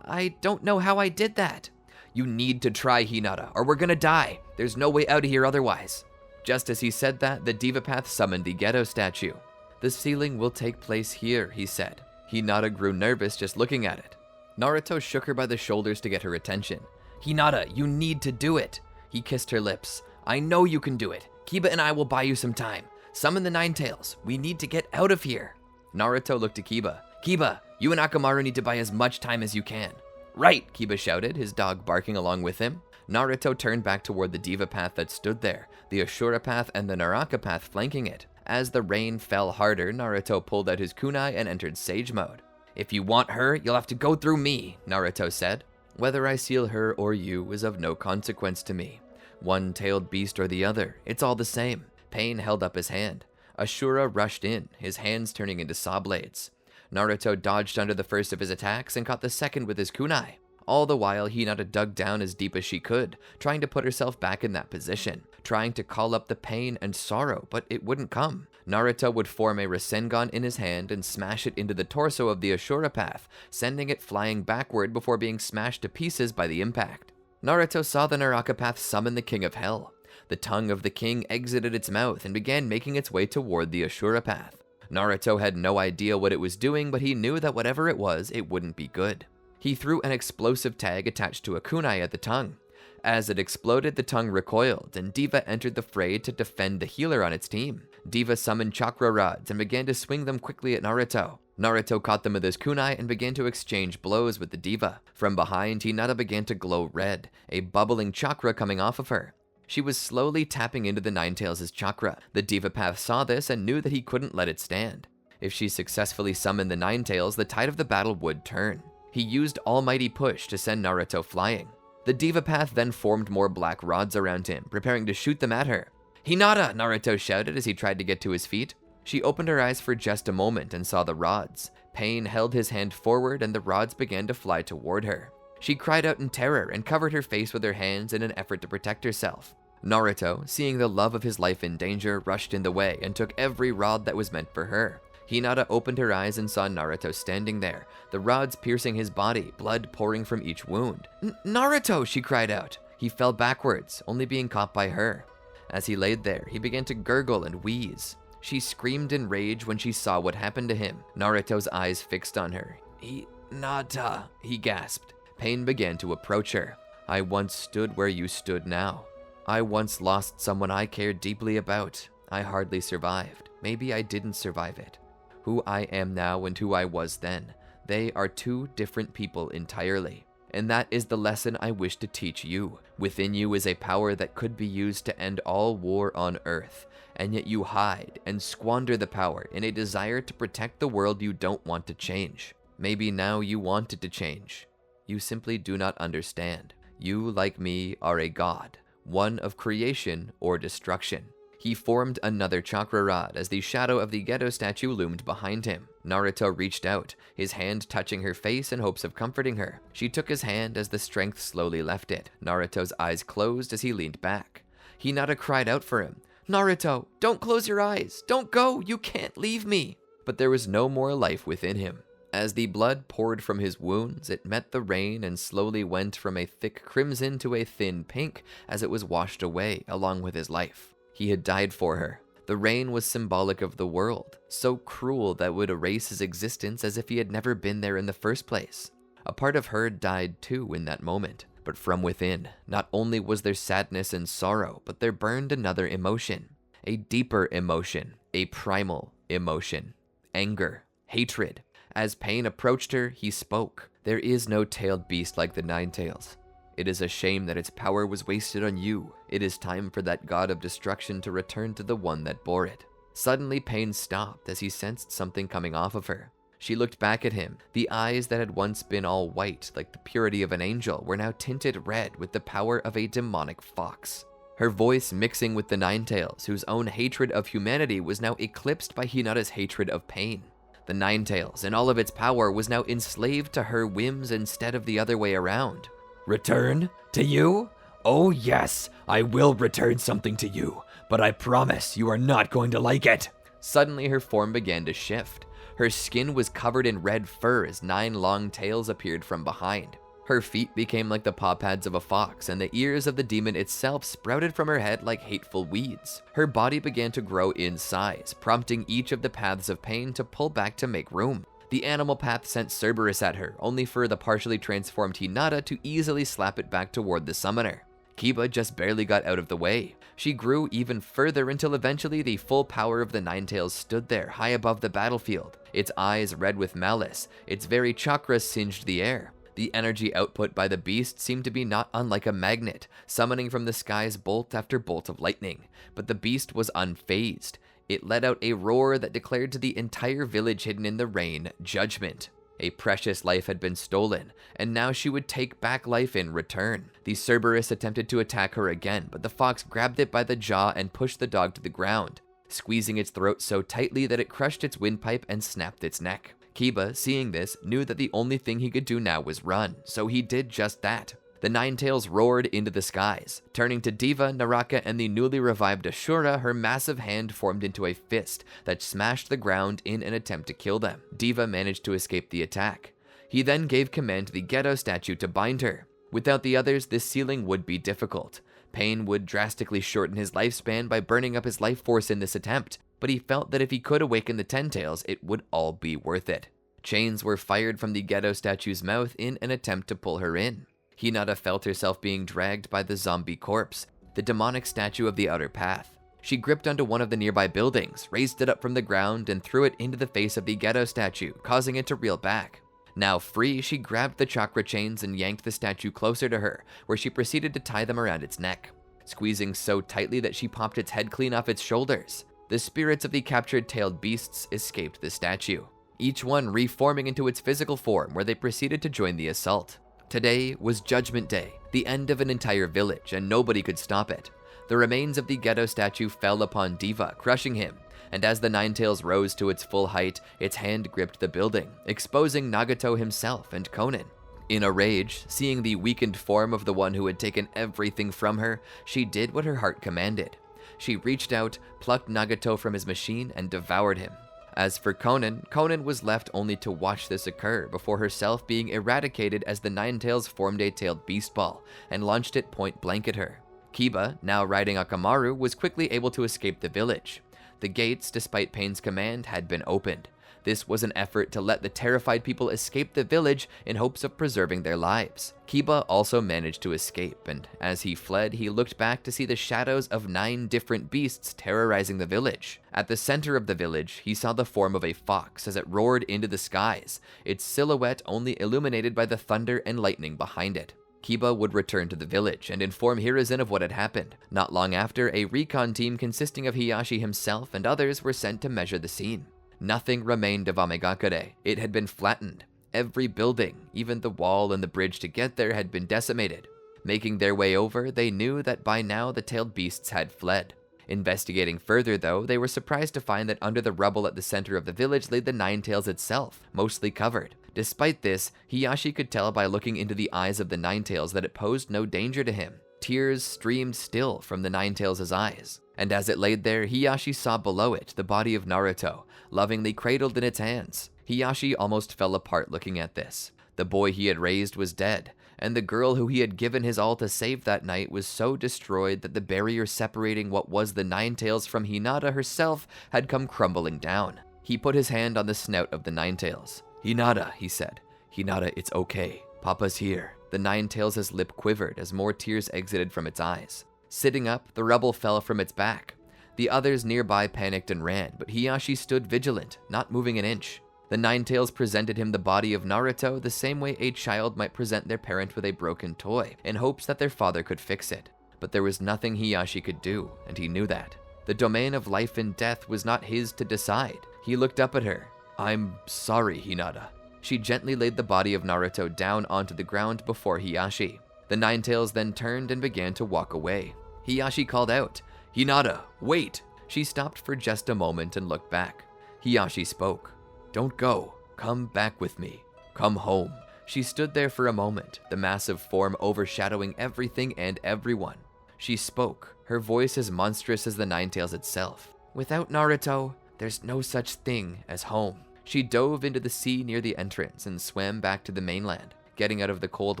I don't know how I did that. You need to try, Hinata, or we're gonna die. There's no way out of here otherwise. Just as he said that, the Diva Path summoned the ghetto statue. The sealing will take place here, he said. Hinata grew nervous just looking at it. Naruto shook her by the shoulders to get her attention. Hinata, you need to do it. He kissed her lips. I know you can do it. Kiba and I will buy you some time. Summon the Nine-Tails. We need to get out of here. Naruto looked to Kiba. Kiba, you and Akamaru need to buy as much time as you can. Right, Kiba shouted, his dog barking along with him. Naruto turned back toward the Diva Path that stood there, the Ashura Path and the Naraka Path flanking it. As the rain fell harder, Naruto pulled out his kunai and entered Sage Mode. If you want her, you'll have to go through me, Naruto said. Whether I seal her or you is of no consequence to me. One-tailed beast or the other, it's all the same. Pain held up his hand. Ashura rushed in, his hands turning into saw blades. Naruto dodged under the first of his attacks and caught the second with his kunai. All the while, Hinata dug down as deep as she could, trying to put herself back in that position, trying to call up the pain and sorrow, but it wouldn't come. Naruto would form a Rasengan in his hand and smash it into the torso of the Ashura path, sending it flying backward before being smashed to pieces by the impact. Naruto saw the Naraka path summon the King of Hell. The tongue of the king exited its mouth and began making its way toward the Ashura path. Naruto had no idea what it was doing, but he knew that whatever it was, it wouldn't be good. He threw an explosive tag attached to a kunai at the tongue. As it exploded, the tongue recoiled, and Diva entered the fray to defend the healer on its team. Diva summoned chakra rods and began to swing them quickly at Naruto. Naruto caught them with his kunai and began to exchange blows with the Diva. From behind, Hinata began to glow red, a bubbling chakra coming off of her. She was slowly tapping into the Nine-Tails' chakra. The Diva Path saw this and knew that he couldn't let it stand. If she successfully summoned the Nine-Tails, the tide of the battle would turn. He used Almighty Push to send Naruto flying. The Diva Path then formed more black rods around him, preparing to shoot them at her. "Hinata!" Naruto shouted as he tried to get to his feet. She opened her eyes for just a moment and saw the rods. Pain held his hand forward and the rods began to fly toward her. She cried out in terror and covered her face with her hands in an effort to protect herself. Naruto, seeing the love of his life in danger, rushed in the way and took every rod that was meant for her. Hinata opened her eyes and saw Naruto standing there, the rods piercing his body, blood pouring from each wound. "Naruto!" she cried out. He fell backwards, only being caught by her. As he laid there, he began to gurgle and wheeze. She screamed in rage when she saw what happened to him. Naruto's eyes fixed on her. "Hinata," he gasped. Pain began to approach her. "I once stood where you stood now. I once lost someone I cared deeply about. I hardly survived. Maybe I didn't survive it. Who I am now and who I was then, they are two different people entirely. And that is the lesson I wish to teach you. Within you is a power that could be used to end all war on Earth, and yet you hide and squander the power in a desire to protect the world you don't want to change. Maybe now you want it to change. You simply do not understand. You, like me, are a god, one of creation or destruction." He formed another chakra rod as the shadow of the Gedo statue loomed behind him. Naruto reached out, his hand touching her face in hopes of comforting her. She took his hand as the strength slowly left it. Naruto's eyes closed as he leaned back. Hinata cried out for him. "Naruto, don't close your eyes! Don't go! You can't leave me!" But there was no more life within him. As the blood poured from his wounds, it met the rain and slowly went from a thick crimson to a thin pink as it was washed away along with his life. He had died for her. The rain was symbolic of the world, so cruel that it would erase his existence as if he had never been there in the first place. A part of her died too in that moment, but from within, not only was there sadness and sorrow, but there burned another emotion. A deeper emotion, a primal emotion. Anger, hatred. As Pain approached her, he spoke. "There is no tailed beast like the Nine-Tails. It is a shame that its power was wasted on you. It is time for that god of destruction to return to the one that bore it." Suddenly, Pain stopped as he sensed something coming off of her. She looked back at him. The eyes that had once been all white, like the purity of an angel, were now tinted red with the power of a demonic fox. Her voice mixing with the Nine-Tails, whose own hatred of humanity was now eclipsed by Hinata's hatred of Pain. The Nine-Tails, in all of its power, was now enslaved to her whims instead of the other way around. "Return? To you? Oh yes, I will return something to you, but I promise you are not going to like it." Suddenly her form began to shift. Her skin was covered in red fur as 9 long tails appeared from behind. Her feet became like the paw pads of a fox, and the ears of the demon itself sprouted from her head like hateful weeds. Her body began to grow in size, prompting each of the paths of Pain to pull back to make room. The animal path sent Cerberus at her, only for the partially transformed Hinata to easily slap it back toward the summoner. Kiba just barely got out of the way. She grew even further until eventually the full power of the Nine-Tails stood there, high above the battlefield, its eyes red with malice, its very chakras singed the air. The energy output by the beast seemed to be not unlike a magnet, summoning from the skies bolt after bolt of lightning. But the beast was unfazed. It let out a roar that declared to the entire village hidden in the rain, judgment. A precious life had been stolen, and now she would take back life in return. The Cerberus attempted to attack her again, but the fox grabbed it by the jaw and pushed the dog to the ground, squeezing its throat so tightly that it crushed its windpipe and snapped its neck. Kiba, seeing this, knew that the only thing he could do now was run, so he did just that. The Nine-Tails roared into the skies. Turning to Diva, Naraka, and the newly revived Ashura, her massive hand formed into a fist that smashed the ground in an attempt to kill them. Diva managed to escape the attack. He then gave command to the Ghetto statue to bind her. Without the others, this sealing would be difficult. Pain would drastically shorten his lifespan by burning up his life force in this attempt, but he felt that if he could awaken the Ten-Tails, it would all be worth it. Chains were fired from the Ghetto statue's mouth in an attempt to pull her in. Hinata felt herself being dragged by the zombie corpse, the demonic statue of the outer path. She gripped onto one of the nearby buildings, raised it up from the ground, and threw it into the face of the Ghetto statue, causing it to reel back. Now free, she grabbed the chakra chains and yanked the statue closer to her, where she proceeded to tie them around its neck, squeezing so tightly that she popped its head clean off its shoulders. The spirits of the captured tailed beasts escaped the statue, each one reforming into its physical form, where they proceeded to join the assault. Today was Judgment Day, the end of an entire village, and nobody could stop it. The remains of the Ghetto statue fell upon Diva, crushing him, and as the Nine-Tails rose to its full height, its hand gripped the building, exposing Nagato himself and Konan. In a rage, seeing the weakened form of the one who had taken everything from her, she did what her heart commanded. She reached out, plucked Nagato from his machine, and devoured him. As for Konan, Konan was left only to watch this occur before herself being eradicated as the Nine-Tails formed a tailed beast ball and launched it point blank at her. Kiba, now riding Akamaru, was quickly able to escape the village. The gates, despite Pain's command, had been opened. This was an effort to let the terrified people escape the village in hopes of preserving their lives. Kiba also managed to escape, and as he fled, he looked back to see the shadows of 9 different beasts terrorizing the village. At the center of the village, he saw the form of a fox as it roared into the skies, its silhouette only illuminated by the thunder and lightning behind it. Kiba would return to the village and inform Hiruzen of what had happened. Not long after, a recon team consisting of Hiyashi himself and others were sent to measure the scene. Nothing remained of Amagakure. It had been flattened. Every building, even the wall and the bridge to get there, had been decimated. Making their way over, they knew that by now the tailed beasts had fled. Investigating further, though, they were surprised to find that under the rubble at the center of the village lay the Nine-Tails itself, mostly covered. Despite this, Hiyashi could tell by looking into the eyes of the Nine-Tails that it posed no danger to him. Tears streamed still from the Nine-Tails' eyes. And as it laid there, Hiyashi saw below it the body of Naruto, lovingly cradled in its hands. Hiyashi almost fell apart looking at this. The boy he had raised was dead, and the girl who he had given his all to save that night was so destroyed that the barrier separating what was the Nine-Tails from Hinata herself had come crumbling down. He put his hand on the snout of the Nine-Tails. "Hinata," he said. "Hinata, it's okay. Papa's here." The Nine-Tails' lip quivered as more tears exited from its eyes. Sitting up, the rubble fell from its back. The others nearby panicked and ran, but Hiyashi stood vigilant, not moving an inch. The Nine-Tails presented him the body of Naruto the same way a child might present their parent with a broken toy, in hopes that their father could fix it. But there was nothing Hiyashi could do, and he knew that. The domain of life and death was not his to decide. He looked up at her. "I'm sorry, Hinata." She gently laid the body of Naruto down onto the ground before Hiyashi. The Nine-Tails then turned and began to walk away. Hiyashi called out, "Hinata, wait!" She stopped for just a moment and looked back. Hiyashi spoke. "Don't go. Come back with me. Come home." She stood there for a moment, the massive form overshadowing everything and everyone. She spoke, her voice as monstrous as the Nine-Tails itself. "Without Naruto, there's no such thing as home." She dove into the sea near the entrance and swam back to the mainland. Getting out of the cold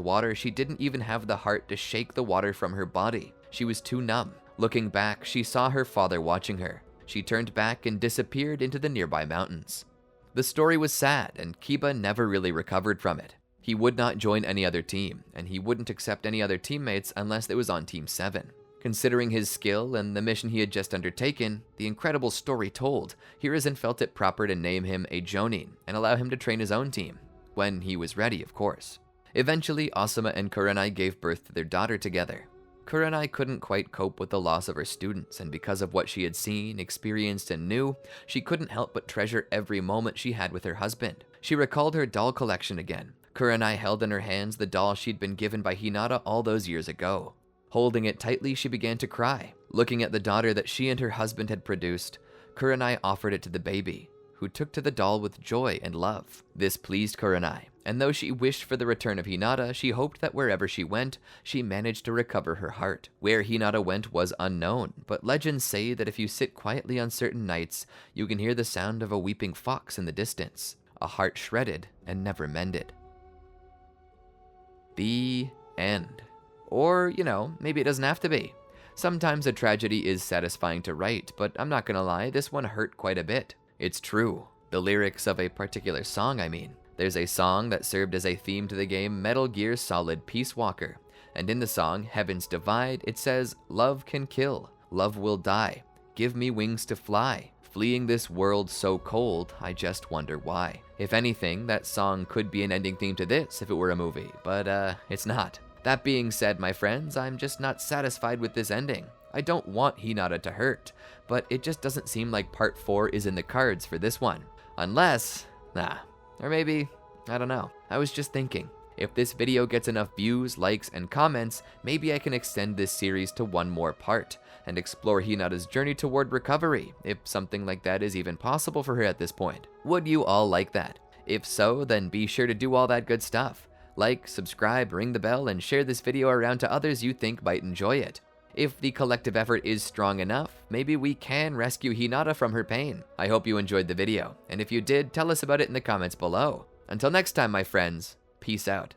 water, she didn't even have the heart to shake the water from her body. She was too numb. Looking back, she saw her father watching her. She turned back and disappeared into the nearby mountains. The story was sad, and Kiba never really recovered from it. He would not join any other team, and he wouldn't accept any other teammates unless it was on Team 7. Considering his skill and the mission he had just undertaken, the incredible story told, Hiruzen felt it proper to name him a Jonin and allow him to train his own team. When he was ready, of course. Eventually, Asuma and Kurenai gave birth to their daughter together. Kurenai couldn't quite cope with the loss of her students, and because of what she had seen, experienced, and knew, she couldn't help but treasure every moment she had with her husband. She recalled her doll collection again. Kurenai held in her hands the doll she'd been given by Hinata all those years ago. Holding it tightly, she began to cry. Looking at the daughter that she and her husband had produced, Kurenai offered it to the baby, who took to the doll with joy and love. This pleased Kurenai, and though she wished for the return of Hinata, she hoped that wherever she went, she managed to recover her heart. Where Hinata went was unknown, but legends say that if you sit quietly on certain nights, you can hear the sound of a weeping fox in the distance, a heart shredded and never mended. The end. Or, maybe it doesn't have to be. Sometimes a tragedy is satisfying to write, but I'm not gonna lie, this one hurt quite a bit. It's true. The lyrics of a particular song, I mean. There's a song that served as a theme to the game Metal Gear Solid Peace Walker, and in the song, Heavens Divide, it says, "Love can kill, love will die, give me wings to fly. Fleeing this world so cold, I just wonder why." If anything, that song could be an ending theme to this if it were a movie, but it's not. That being said, my friends, I'm just not satisfied with this ending. I don't want Hinata to hurt, but it just doesn't seem like part 4 is in the cards for this one. Unless, or maybe, I don't know. I was just thinking, if this video gets enough views, likes, and comments, maybe I can extend this series to one more part, and explore Hinata's journey toward recovery, if something like that is even possible for her at this point. Would you all like that? If so, then be sure to do all that good stuff. Like, subscribe, ring the bell, and share this video around to others you think might enjoy it. If the collective effort is strong enough, maybe we can rescue Hinata from her pain. I hope you enjoyed the video, and if you did, tell us about it in the comments below. Until next time, my friends, peace out.